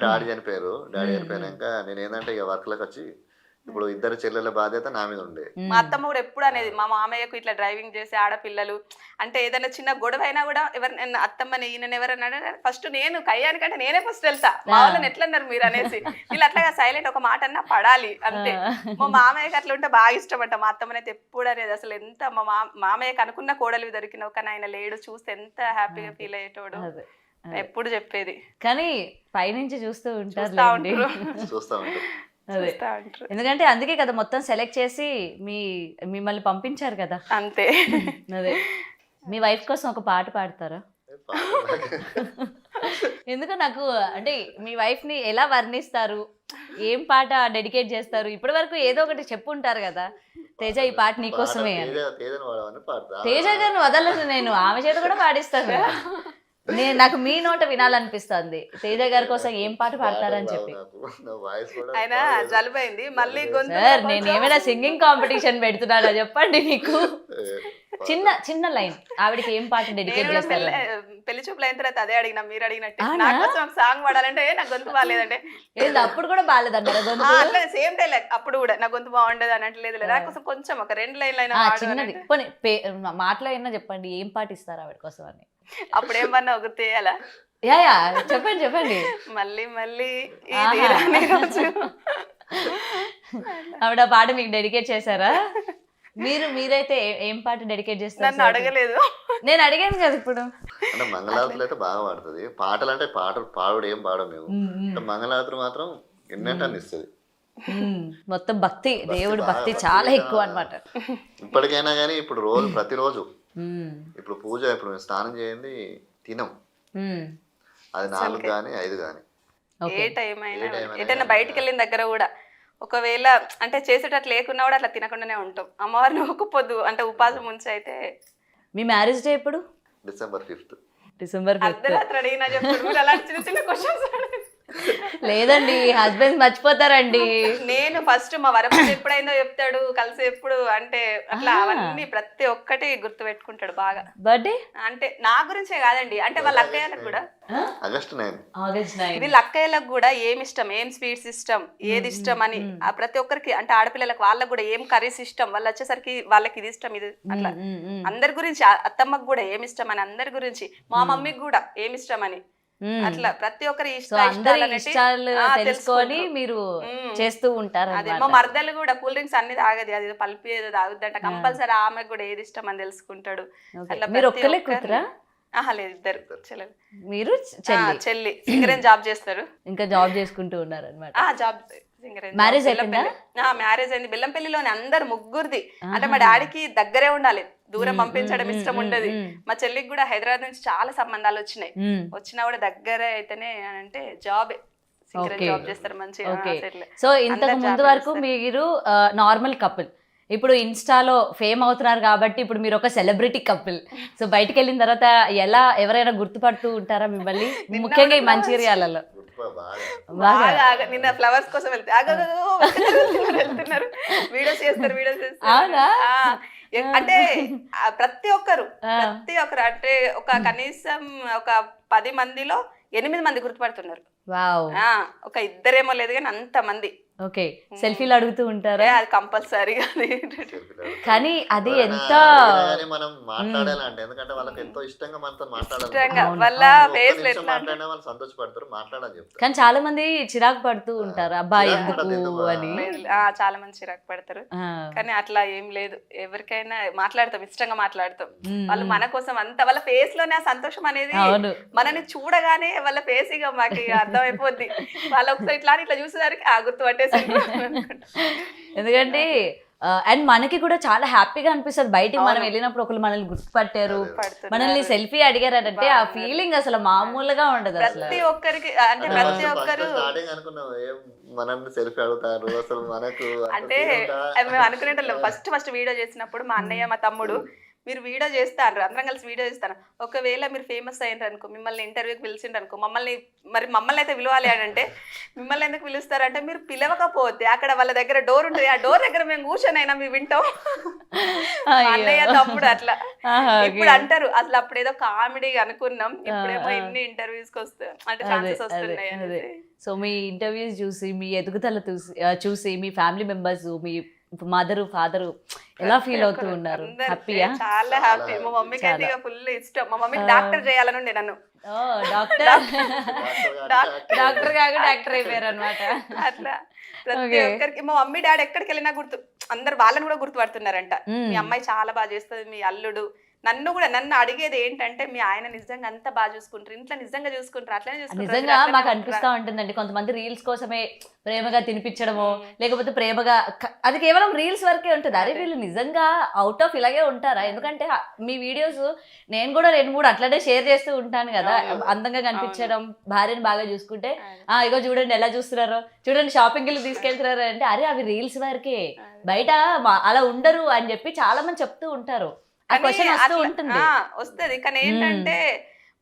డాడీ చనిపోయారు. డాడీ చనిపోయాక నేను ఏంటంటే ఇక వర్క్ లకు వచ్చి ఇప్పుడు ఇద్దరు చెల్లెల బాధ్యత నా మీద ఉండే. మా అత్తమ్మ కూడా ఎప్పుడు అనేది మా మామయ్యకు ఇట్లా డ్రైవింగ్ చేసే ఆడపిల్లలు అంటే ఏదైనా చిన్న గొడవ అయినా కూడా ఎవరినైనా అత్తమ్మని ఈయన ఎవరన్నా ఫస్ట్ నేను కయ్యానికంటే నేనే ఫస్ట్ వెళ్తా. మా వాళ్ళని ఎట్లా అన్నారు మీరు అనేసి. వీళ్ళు అట్లాగా సైలెంట్ ఒక మాట అన్నా పడాలి అంతే. మా మామయ్యకి అట్లా ఉంటే బాగా ఇష్టం అంట. మా అత్తమ్మని అయితే ఎప్పుడు అనేది అసలు ఎంత మా మామయ్యకి అనుకున్న కోడలు దొరికిన ఒక ఆయన లేడు చూస్తే ఎంత హ్యాపీగా ఫీల్ అయ్యేటోడు ఎప్పుడు చెప్పేది. కానీ పైనుంచి చూస్తూ ఉంటారు. చూస్తా ఉంటారు. అదే చూస్తా ఉంటారు. ఎందుకంటే అందుకే కదా మొత్తం సెలెక్ట్ చేసి మిమ్మల్ని పంపించారు కదా. అంతే. అదే మీ వైఫ్ కోసం ఒక పాట పాడతారా? ఎందుకు నాకు అంటే మీ వైఫ్ ని ఎలా వర్ణిస్తారు, ఏం పాట డెడికేట్ చేస్తారు? ఇప్పటి వరకు ఏదో ఒకటి చెప్పుంటారు కదా, తేజ ఈ పాట నీకోసమే అని. తేజ గారిని వదలను నేను, ఆమె చేత కూడా పాడిస్తాను. నాకు మీ నోట వినాలనిపిస్తుంది తేజ గారి కోసం ఏం పాట పాడతారని చెప్పి. ఆయన జలుబైంది మళ్ళీ గొంతు. సార్ నేను ఏమైనా సింగింగ్ కాంపిటీషన్ పెడుతున్నానా చెప్పండి మీకు. చిన్న లైన్ ఆవిడకి ఏం పాట డెడికేట్ చేస్తారు? పెళ్లి చూపులు అయిన తర్వాత అదే అడిగినా, మీరు అడిగినట్టు. నా కోసం ఒక సాంగ్ పాడాలంటే నాకు గొంతు బాగాలేదంటే ఏంది అప్పుడు కూడా బాగాలేదన్నారా గొంతు? అట్లా సేమ్ డైలాగ్ అప్పుడు కూడా నా గొంతు బాగుండదు అని లేదు. నా కోసం కొంచెం ఒక 2 లైన్లు అయినా చిన్నది పోనీ మాటలో అయినా చెప్పండి ఏం పాట ఇస్తారు ఆవిడ కోసం అని. అప్పుడు ఏమన్నా గుర్తు చేయాలా? యా చెప్పండి. మళ్ళీ మళ్ళీ ఇది రాని రోజు. ఆవిడ ఆ పాట మీకు డెడికేట్ చేశారా? మీరైతే ఏం పాట డెడికేట్ చేస్తారు? నన్ను అడగలేదు, నేను అడిగాను కదా ఇప్పుడు. అంటే మంగళారతులు అయితే బాగా పాడుతుంది. పాటలు అంటే పాటలు పాడు ఏం పాడము మేము. మంగళారతులు మాత్రం ఎన్నంటే అనిస్తుంది. మొత్తం భక్తి, దేవుడి భక్తి చాలా ఎక్కువ అన్నమాట. ఇప్పటికైనా కానీ ఇప్పుడు రోజు ప్రతిరోజు ఇప్పుడు పూజ, ఇప్పుడు మేము స్నానం చేయండి తినం, అది 4 కానీ 5 కానీ ఏ టైం అయినా ఎటైనా బయటికి వెళ్ళిన దగ్గర కూడా ఒకవేళ అంటే చేసేటట్లు లేకున్నా కూడా అట్లా తినకుండానే ఉంటాం. అమ్మవారిని ఒక్కపోద్దు అంటే ఉపాసం ఉంచి అయితే. మీ మ్యారేజ్ డే ఎప్పుడు? December 5th. December 5th. అర్ధరాత్రి అడిగినా చెప్తాడు అలాంటి చిన్న చిన్న క్వశ్చన్స్. లేదండి హస్బెండ్ మర్చిపోతారండి. నేను ఫస్ట్ మా వరపతి ఎప్పుడైందో చెప్తాడు, కలిసి ఎప్పుడు అంటే అట్లా అవన్నీ ప్రతి ఒక్కటి గుర్తు పెట్టుకుంటాడు బాగా. బర్త్డే అంటే నా గురించే కాదండి, అంటే వాళ్ళ అక్కయ్యలకు కూడా August 9 వీళ్ళ అక్కయ్యలకు కూడా ఏమి ఇష్టం, ఏం స్వీట్స్ ఇష్టం, ఏది ఇష్టం అని ఆ ప్రతి ఒక్కరికి అంటే ఆడపిల్లలకు వాళ్ళకు కూడా ఏం కర్రీస్ ఇష్టం, వాళ్ళు వచ్చేసరికి వాళ్ళకి ఇది ఇష్టం ఇది అట్లా అందరి గురించి, అత్తమ్మకు కూడా ఏమి ఇష్టం అని అందరి గురించి, మా మమ్మీకి కూడా ఏమి ఇష్టం అని అట్లా ప్రతి ఒక్కరి ఇష్టాలు తెలుసుకొని మీరు చేస్తూ ఉంటారు. అదే మా మరదలు కూడా కూల్ డ్రింక్స్ అన్ని తాగది, అది పల్పి ఏదో తాగుద్దంట కంపల్సరీ, ఆమెకు కూడా ఏది ఇష్టం అని తెలుసుకుంటాడు. అట్లా మీరు ఒక్కలే కూతురా? లేదు, 2 చెల్లెలు. మీరు చెల్లి సింగరేన్ జాబ్ చేస్తారు, ఇంకా జాబ్ చేసుకుంటూ ఉన్నారు అనమాట. జాబ్ మ్యారేజ్ అయిపోయిందా? మ్యారేజ్ అయింది. బెల్లంపల్లిలోనే అందరు ముగ్గురిది. అంటే మా డాడీకి దగ్గరే ఉండాలి, దూరం పంపించడం ఇష్టం ఉండదు. మా చెల్లికి కూడా హైదరాబాద్ నుంచి చాలా సంబంధాలు వచ్చినాయి, వచ్చినా కూడా దగ్గరే అయితేనే అంటే జాబే, జాబ్ చేస్తారు మంచిగా. సో ఇంతకు ముందు వరకు మీరు నార్మల్ కపుల్, ఇప్పుడు ఇన్స్టాలో ఫేమ్ అవుతున్నారు కాబట్టి ఇప్పుడు మీరు ఒక సెలబ్రిటీ కపుల్. సో బయటికి వెళ్ళిన తర్వాత ఎవరైనా గుర్తుపడుతూ ఉంటారా మిమ్మల్ని, ముఖ్యంగా ఈ మంచిర్యాలలో? నిన్న ఫ్లవర్స్ కోసం వెళ్తున్నారు, వీడియోస్ చేస్తారు. అంటే ప్రతి ఒక్కరు అంటే ఒక కనీసం ఒక 10 మందిలో 8 మంది గుర్తుపడుతున్నారు. ఒక 2 లేదు కానీ అంత మంది. ఓకే, సెల్ఫీలు అడుగుతూ ఉంటారా? అది కంపల్సరీ. కానీ అది ఎంత మనం మాట్లాడాలంటే, ఎందుకంటే వాళ్ళకి ఎంతో ఇష్టంగా మనతో మాట్లాడాలి, సంతోషపడతారు, మాట్లాడాలి చెప్తారు. కానీ చాలా మంది చిరాకు పడుతూ ఉంటారు, అబ్బాయి ఎందుకు అని. చాలా మంది చిరాకు పడతారు, కానీ అట్లా ఏం లేదు. ఎవరికైనా మాట్లాడతాం, ఇష్టంగా మాట్లాడతాం. వాళ్ళు మన కోసం అంత వాళ్ళ ఫేస్ లోనే ఆ సంతోషం అనేది, మనని చూడగానే వాళ్ళ ఫేస్ ఇక మాకు అర్థమైపోద్ది. వాళ్ళు ఒకసారి ఇట్లా చూసేసరికి గుర్తు పట్టేసి. ఎందుకంటే అండ్ మనకి కూడా చాలా హ్యాపీగా అనిపిస్తుంది, బయటికి మనం వెళ్ళినప్పుడు ఒకరు మనల్ని గుర్తుపట్టారు, మనల్ని సెల్ఫీ అడిగారు అంటే ఆ ఫీలింగ్ అసలు మామూలుగా ఉండదు. ప్రతి ఒక్కరికి అంటే ప్రతి ఒక్కరు మనల్ని సెల్ఫీ అడుగుతారు అసలు మనకు అంటే మేము అనుకునేటోళ్ళం. ఫస్ట్ వీడియో చేసినప్పుడు మా అన్నయ్య మా తమ్ముడు మీరు వీడియో చేస్తారు, అందరం కలిసి వీడియో చేస్తాను, ఒకవేళ మీరు ఫేమస్ అయ్యారు అనుకో, మిమ్మల్ని ఇంటర్వ్యూకి పిలిచిండ్రు అనుకో, మమ్మల్ని అయితే పిలవాలి అని అంటే, మిమ్మల్ని ఎందుకు పిలుస్తారంటే మీరు పిలవకపోతే అక్కడ వాళ్ళ దగ్గర డోర్ ఉంటుంది, ఆ డోర్ దగ్గర మేము కూర్చొని అయినా మేము వింటాం. అన్నయ్య తమ్ముడు అట్లా. ఇప్పుడు అంటారు అసలు అప్పుడు ఏదో కామెడీ అనుకున్నాం, ఇప్పుడేమో ఇన్ని ఇంటర్వ్యూస్ కి వస్తాయి అంటే ఛాన్సెస్ వస్తున్నాయి. సో మీ ఇంటర్వ్యూస్ చూసి, మీ ఎదుగుదల చూసి మీ ఫ్యామిలీ మెంబర్స్, మీ మదరు ఫాదరు ఎలా ఫీల్ అవుతూ ఉన్నారు? హ్యాపీయా? చాలా హ్యాపీ. మా మమ్మీకి అయితే ఫుల్ ఇష్టం. మా మమ్మీకి డాక్టర్ చేయాలని ఉండే నన్ను. డాక్టర్ కాకుండా యాక్టర్ అయిపోయారు అనమాట. అట్లా ప్రతి ఒక్కరికి మా మమ్మీ డాడీ ఎక్కడికి వెళ్ళినా అందరు వాళ్ళని కూడా గుర్తుపడుతున్నారంట. మీ అమ్మాయి చాలా బాగా చేస్తుంది, మీ అల్లుడు నన్ను అడిగేది ఏంటంటే మీ ఆయన నిజంగా అంత బాగా చూసుకుంటారు, ఇంట్లో నిజంగా చూసుకుంటారు, అట్లనే చూసుకుంటారు, నిజంగా అట్లనే మాకు ఉంటారా? అనిపిస్తా ఉంటుందండి, కొంతమంది రీల్స్ కోసమే ప్రేమగా తినిపించడమో లేకపోతే ప్రేమగా అది కేవలం రీల్స్ వరకే ఉంటుంది. అరే వీళ్ళు నిజంగా అవుట్ ఆఫ్ ఇలాగే ఉంటారా? ఎందుకంటే మీ వీడియోస్ నేను కూడా 2-3 అట్లనే షేర్ చేస్తూ ఉంటాను కదా, అవును. అందంగా కనిపించడం, భార్యని బాగా చూసుకుంటే అదే. ఇగో చూడండి ఎలా చూస్తున్నారో, చూడండి షాపింగ్ కి తీసుకెళ్తున్నారు అంటే అరే అవి రీల్స్ వరకే, బయట అలా ఉండరు అని చెప్పి చాలా మంది చెప్తూ ఉంటారు. ఆ కానీ క్వశ్చన్ వస్తూ అట్లా- ఉంటుంది. వస్తది కానీ ఏంటంటే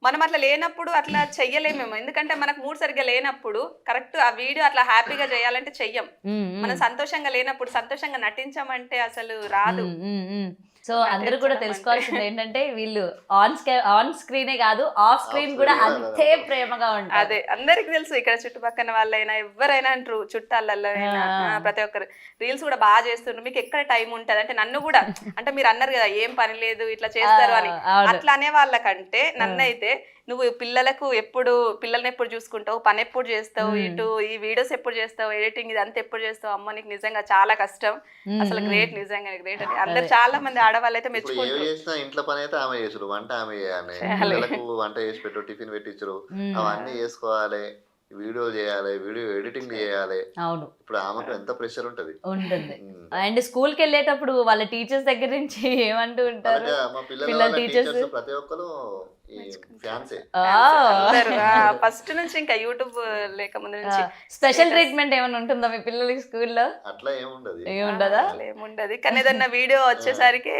మనం అట్లా లేనప్పుడు అట్లా చెయ్యలేమేమో, ఎందుకంటే మనకు మూడ్ సరిగ్గా లేనప్పుడు కరెక్ట్ ఆ వీడియో అట్లా హ్యాపీగా చేయాలంటే చెయ్యం. మనం సంతోషంగా లేనప్పుడు సంతోషంగా నటించామంటే అసలు రాదు. సో అందరూ కూడా నటించడం తెలుసుకోవాల్సింది అంటే. ఏంటంటే వీళ్ళు ఆన్ స్క్రీనే కాదు ఆఫ్ స్క్రీన్ కూడా screen అంతే కూడా ప్రేమగా ఉంటారు. అదే అందరికి తెలుసు, ఇక్కడ చుట్టుపక్కల వాళ్ళైనా ఎవరైనా అంటారు, చుట్టాలలో అయినా ప్రతి ఒక్కరు రీల్స్ కూడా బాగా చేస్తున్నారు, మీకు ఎక్కడ టైం ఉంటది అంటే నన్ను కూడా అంటే మీరు అన్నారు కదా ఏం పని లేదు ఇట్లా చేస్తారు అని, అవును. అట్లా అనే వాళ్ళకంటే నన్నైతే నువ్వు పిల్లల్ని ఎప్పుడు చూసుకుంటావు, పని ఎప్పుడు చేస్తావు, ఇటు ఈ వీడియోస్ ఎప్పుడు చేస్తావు, ఎడిటింగ్ ఇదంతా ఎప్పుడు చేస్తావు, అమ్మ నీకు నిజంగా చాలా కష్టం, అసలు గ్రేట్, నిజంగా గ్రేట్ అని అందరు చాలా మంది ఆడవాళ్ళు అయితే ఇప్పుడు ఏమి మెచ్చుకుంటారు. చేసినా ఇంట్లో పని అయితే ఆమె చేసుడు, వంట ఆమె చేయాలి, చేయాలి. పిల్లలకు వంట చేసి పెట్టు, టిఫిన్ పెట్టించరు, అవన్నీ చేసుకోవాలి, వీడియో చేయాలి, వీడియో ఎడిటింగ్ చేయాలి. అవును ఇప్పుడు ఆమెకు ఎంత ప్రెషర్ ఉంటది. ఉంటుంది. అండ్ స్కూల్ కి వెళ్ళేటప్పుడు వాళ్ళ టీచర్స్ దగ్గర నుంచి ఏమంటూ ఉంటారు, అలాగే మా పిల్లల పిల్లల teachers. టీచర్స్ ప్రతి ఒక్కరు ఈ ఫ్యాన్సే. ఫస్ట్ నుంచి ఇంకా యూట్యూబ్ లేక ముందు నుంచి స్పెషల్ ట్రీట్మెంట్ ఏమైనా ఉంటుందా మీ పిల్లలకి స్కూల్లో? అట్లా ఏముండదు. ఏముండదా? అసలు ఏముండదు, కానీ ఏదన్నా వీడియో వచ్చేసరికి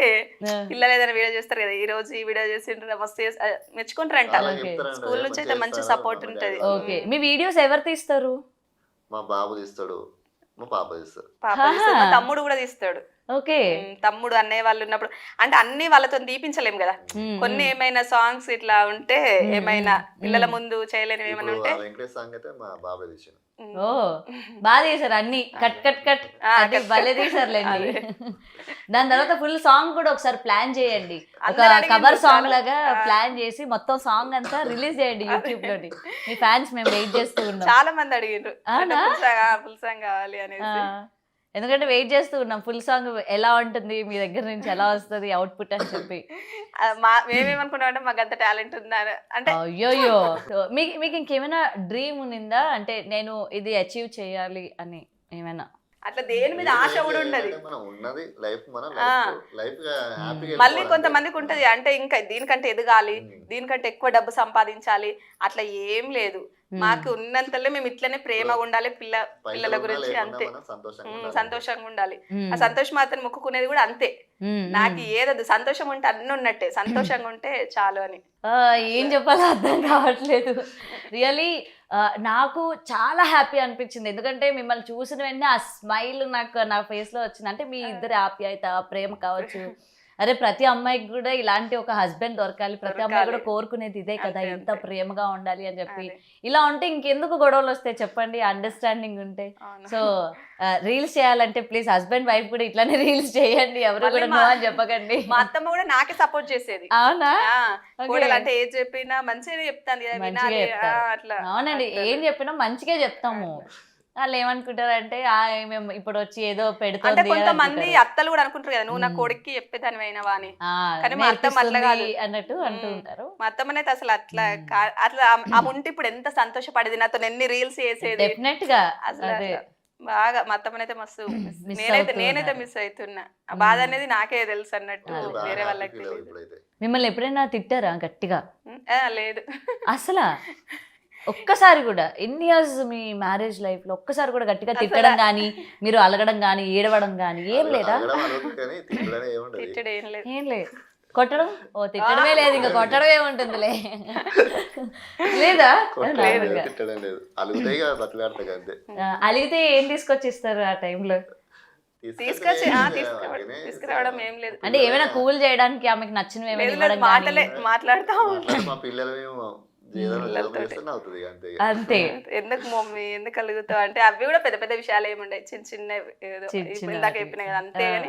పిల్లలు ఏదైనా వీడియో చేస్తారు కదా, ఈ రోజు ఈ వీడియో చేసిండ్రు మస్తు మెచ్చుకుంటారంట. అలా Okay. చెప్తారంట, స్కూల్ నుంచి అయితే మంచి చేస్తాను, సపోర్ట్ మా ఉంటది. డాడీ ఓకే, మీ వీడియోస్ ఎవరు తీస్తారు? మా బాబు తీస్తాడు, మా పాప తీస్తాడు. పాప తీస్తాడు, మా తమ్ముడు కూడా తీస్తాడు. ఓకే. తమ్ముడు అన్నయ్య వాళ్ళు ఉన్నప్పుడు అంటే అన్ని వాళ్ళతో తీపించలేం కదా, కొన్ని ఏమైనా సాంగ్స్ ఇట్లా ఉంటే ఏమైనా పిల్లల ముందు చేయలేనివి ఏమైనా ఇప్పుడు ఉంటే ఆ వెంకటేష్ సాంగ్ అయితే మా బాబాయ్ తీసాడు. ఓ బాగా తీసారు అన్ని, కట్ కట్ కట్ అది భలే తీసారులేండి. దాని తర్వాత ఫుల్ సాంగ్ కూడా ఒకసారి ప్లాన్ చేయండి, ఒక అందరూ అడిగిండ్రు కవర్ సాంగ్ చాలా. లాగా ప్లాన్ చేసి మొత్తం సాంగ్ అంతా రిలీజ్ చేయండి యూట్యూబ్ లోని. మీ ఫ్యాన్స్ మేము వెయిట్ చేస్తూ ఉన్నాం. చాలా మంది అడిగిండ్రు అవునా? ఫుల్ సాంగ్ కావాలి అనేసి. ఎందుకంటే వెయిట్ చేస్తూ ఉన్నాం ఫుల్ సాంగ్ ఎలా ఉంటుంది, మీ దగ్గర నుంచి ఎలా వస్తుంది అవుట్పుట్ అని చెప్పి. మేమేమనుకున్నాం అంటే మాకు అంత టాలెంట్ ఉందా అంటే అయ్యోయ్యో. మీకు ఇంకేమైనా డ్రీమ్ ఉన్నిందా, అంటే నేను ఇది అచీవ్ చేయాలి అని ఏమైనా? అట్లా దేని మీద ఆశ కూడా ఉండదు. మనం ఉన్నది లైఫ్, మన లైఫ్ మళ్ళీ కొంతమందికి ఉంటది అంటే ఇంకా దీనికంటే ఎదగాలి, దీనికంటే ఎక్కువ డబ్బు సంపాదించాలి, అట్లా ఏం లేదు. మాకు ఉన్నంతలో మేము ఇట్లనే ప్రేమగా ఉండాలి, పిల్లల గురించి అంతే, సంతోషంగా ఉండాలి. ఆ సంతోషం మాత్రం మొక్కుకునేది కూడా అంతే. నాకు ఏదదు, సంతోషం ఉంటే అన్ని ఉన్నట్టే, సంతోషంగా ఉంటే చాలు అని. ఏం చెప్పాలో అర్థం కావట్లేదు రియలీ. నాకు చాలా హ్యాపీ అనిపించింది, ఎందుకంటే మిమ్మల్ని చూసిన వెంటనే ఆ స్మైల్ నాకు నా ఫేస్ లో వచ్చింది. అంటే మీ ఇద్దరి ఆప్యాయత, ప్రేమ కావచ్చు. అరే ప్రతి అమ్మాయికి కూడా ఇలాంటి ఒక హస్బెండ్ దొరకాలి, ప్రతి అమ్మాయి కూడా కోరుకునేది ఇదే కదా, ఇంత ప్రేమగా ఉండాలి అని చెప్పి. ఇలా ఉంటే ఇంకెందుకు గొడవలు వస్తాయి చెప్పండి, అండర్స్టాండింగ్ ఉంటే. సో రీల్స్ చేయాలంటే ప్లీజ్ హస్బెండ్ వైఫ్ కూడా ఇట్లానే రీల్స్ చేయండి, ఎవరు కూడా నో అని చెప్పకండి. మా అత్తమ్మ కూడా నాకే సపోర్ట్ చేసేది. అవునా? కోడలు అంటే ఏది చెప్పినా మంచిగా చెప్తాను కదా, వినాలి అట్లా. అవునండి, ఏం చెప్పినా మంచిగా చెప్తాము. వాళ్ళు ఏమనుకుంటారంటే మేము ఇప్పుడు వచ్చి ఏదో అంటే పెడుతుంది కొంతమంది అత్తలు కూడా అనుకుంటారు కదా, నువ్వు నా కొడుక్కి చెప్పేదాని అయినవా అని. కానీ మా అత్తమ్మ అట్లా కాదు అన్నట్టు అంటూ ఉంటారు. మా అత్తమ్మనైతే అసలు అట్లా ఆమె ఉంటే ఇప్పుడు ఎంత సంతోషపడేది, నాతో ఎన్ని రీల్స్ చేసేది. డెఫినెట్ గా అసలు అదే బాగా మా అత్తమ్మనైతే మస్తు నేనైతే మిస్ అవుతున్నా. ఆ బాధ అనేది నాకే తెలుసు అన్నట్టు, వేరే వాళ్ళకి తెలియదు. మిమ్మల్ని ఎప్పుడైనా తిట్టారా గట్టిగా? లేదు అసలు ఒక్కసారి కూడా ఎన్ని ఇయర్స్ మీ మ్యారేజ్ లైఫ్ లో ఒక్కసారి కూడా గట్టిగా తిట్టడం గానీ, మీరు అలగడం గానీ, ఏడవడం గానీ ఏం లేదా? తిట్టడం ఏం లేదు. ఏం లేదు. కొట్టడం? ఓ తిట్టడమే లేదు, ఇంకా కొట్టడం ఏముంటుందిలే. లేదా? అలిగితే ఏం తీసుకొచ్చి ఇస్తారు ఆ టైంలో? తీసుకురావడం ఏం లేదు. అంటే ఏమైనా కూల్ చేయడానికి ఆమెకి నచ్చినవి ఏమైనా ఇవ్వడం మాటలే మాట్లాడతా అంతే. ఎందుకు మమ్మీ ఎందుకు కలుగుతావు అంటే అవి కూడా పెద్ద పెద్ద విషయాలు ఏముండే, చిన్న చిన్న ఏదో ఇందాక చెప్పిన కదా అంతే. కానీ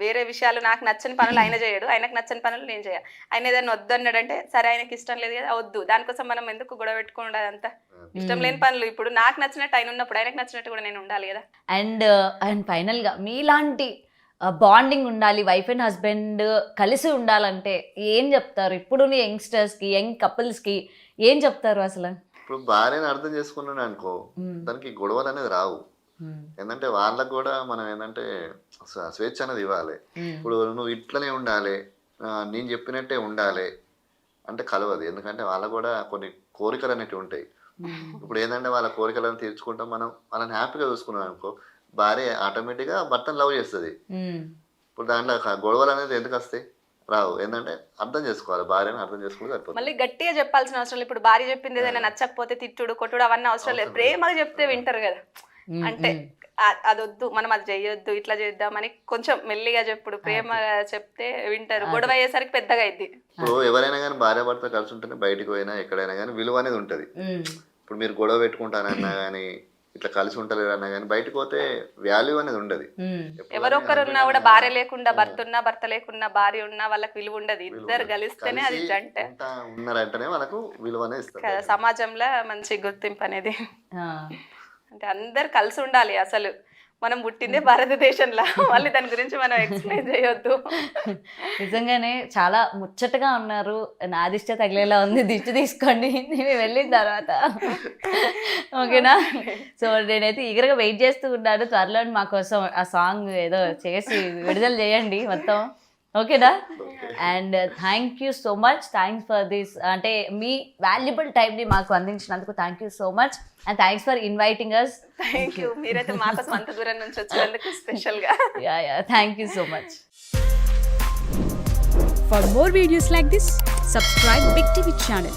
వేరే విషయాలు నాకు నచ్చని పనులు ఆయన చేయడు, ఆయనకు నచ్చని పనులు నేను చేయ. ఆయన ఏదైనా వద్దు అన్నాడంటే సరే ఆయనకి ఇష్టం లేదు కదా వద్దు, దానికోసం మనం ఎందుకు గొడవ పెట్టుకుని అదంతా ఇష్టం లేని పనులు. ఇప్పుడు నాకు నచ్చినట్టు ఆయన ఉన్నప్పుడు ఆయనకు నచ్చినట్టు కూడా నేను ఉండాలి కదా. అండ్ ఫైనల్ గా మీలాంటి బాండింగ్ ఉండాలి, వైఫ్ అండ్ హస్బెండ్ కలిసి ఉండాలంటే ఏం చెప్తారు? ఇప్పుడు యంగ్స్టర్స్కి, యంగ్ కపుల్స్కి ఏం చెప్తారు అసలు? ఇప్పుడు భార్యని అర్థం చేసుకున్నాను అనుకో, దానికి గొడవలు అనేది రావు. ఏంటంటే వాళ్ళకు కూడా మనం ఏంటంటే స్వేచ్ఛ అనేది ఇవ్వాలి. ఇప్పుడు నువ్వు ఇట్లనే ఉండాలి, నేను చెప్పినట్టే ఉండాలి అంటే కలవదు. ఎందుకంటే వాళ్ళకు కూడా కొన్ని కోరికలు అనేవి ఉంటాయి. ఇప్పుడు ఏంటంటే వాళ్ళ కోరికలను తీర్చుకుంటాం, మనం వాళ్ళని హ్యాపీగా చూసుకున్నాం అనుకో, భార్య ఆటోమేటిక్గా భర్తను లవ్ చేస్తుంది. ఇప్పుడు దాంట్లో గొడవలు అనేది ఎందుకు వస్తాయి? రావు. ఏంటంటే అర్థం చేసుకోవాలి, భార్యను అర్థం చేసుకుంటే సరిపోతుంది. మళ్ళీ గట్టిగా చెప్పాల్సిన అవసరం లేదు. ఇప్పుడు భార్య చెప్పింది ఏదైనా నచ్చకపోతే తిట్టుడు కొట్టుడు అవన్నీ అవసరం లేదు. ప్రేమగా చెప్తే వింటారు కదా. అంటే అదొద్దు, మనం అది చెయ్యొద్దు, ఇట్లా చేద్దామని కొంచెం మెల్లిగా చెప్పుడు, ప్రేమ చెప్తే వింటారు. గొడవ అయ్యేసరికి పెద్దగా అయింది. ఇప్పుడు ఎవరైనా కానీ భార్య భర్త కలిసి ఉంటేనే బయటకు పోయినా ఎక్కడైనా కానీ విలువ అనేది ఉంటుంది. ఇప్పుడు మీరు గొడవ పెట్టుకుంటానన్నా కానీ ఇట్లా కలిసి ఉంటలేరు అన్నా కానీ బయటకు పోతే వాల్యూ అనేది ఉండదు. ఎవరొకరు ఉన్నా కూడా భార్య లేకుండా భర్త ఉన్నా, భర్త లేకున్నా భార్య ఉన్నా వాళ్ళకి విలువ ఉండదు. ఇద్దరు కలిస్తేనే అది జంట ఉన్నారంటేనే వాళ్ళకు విలువ అనేది ఇస్తారు. సమాజంలో మంచి గుర్తింపు అనేది. అంటే అందరు కలిసి ఉండాలి. అసలు మనం పుట్టిందే భారతదేశంలో, మళ్ళీ దాని గురించి మనం ఎక్స్ప్లెయిన్ చేయొద్దు. నిజంగానే చాలా ముచ్చటగా ఉన్నారు. నా దిష్టి తగిలేలా ఉంది, దిష్టి తీసుకోండి నేను వెళ్ళిన తర్వాత. ఓకేనా? సో నేనైతే ఈగర్గా వెయిట్ చేస్తూ ఉన్నాను. త్వరలో మా కోసం ఆ సాంగ్ ఏదో చేసి విడుదల చేయండి మొత్తం. ఓకేనా? And thank you so much. Thanks for this, అంటే మీ వాల్యుబుల్ టైంని మాకు అందించినందుకు thank you so much. And thanks for inviting us. Thank you. మీరైతే మా కోసం అంత దూరం నుంచి వచ్చినందుకు స్పెషల్గా. Thank you so much. For more videos like this, subscribe Big TV channel.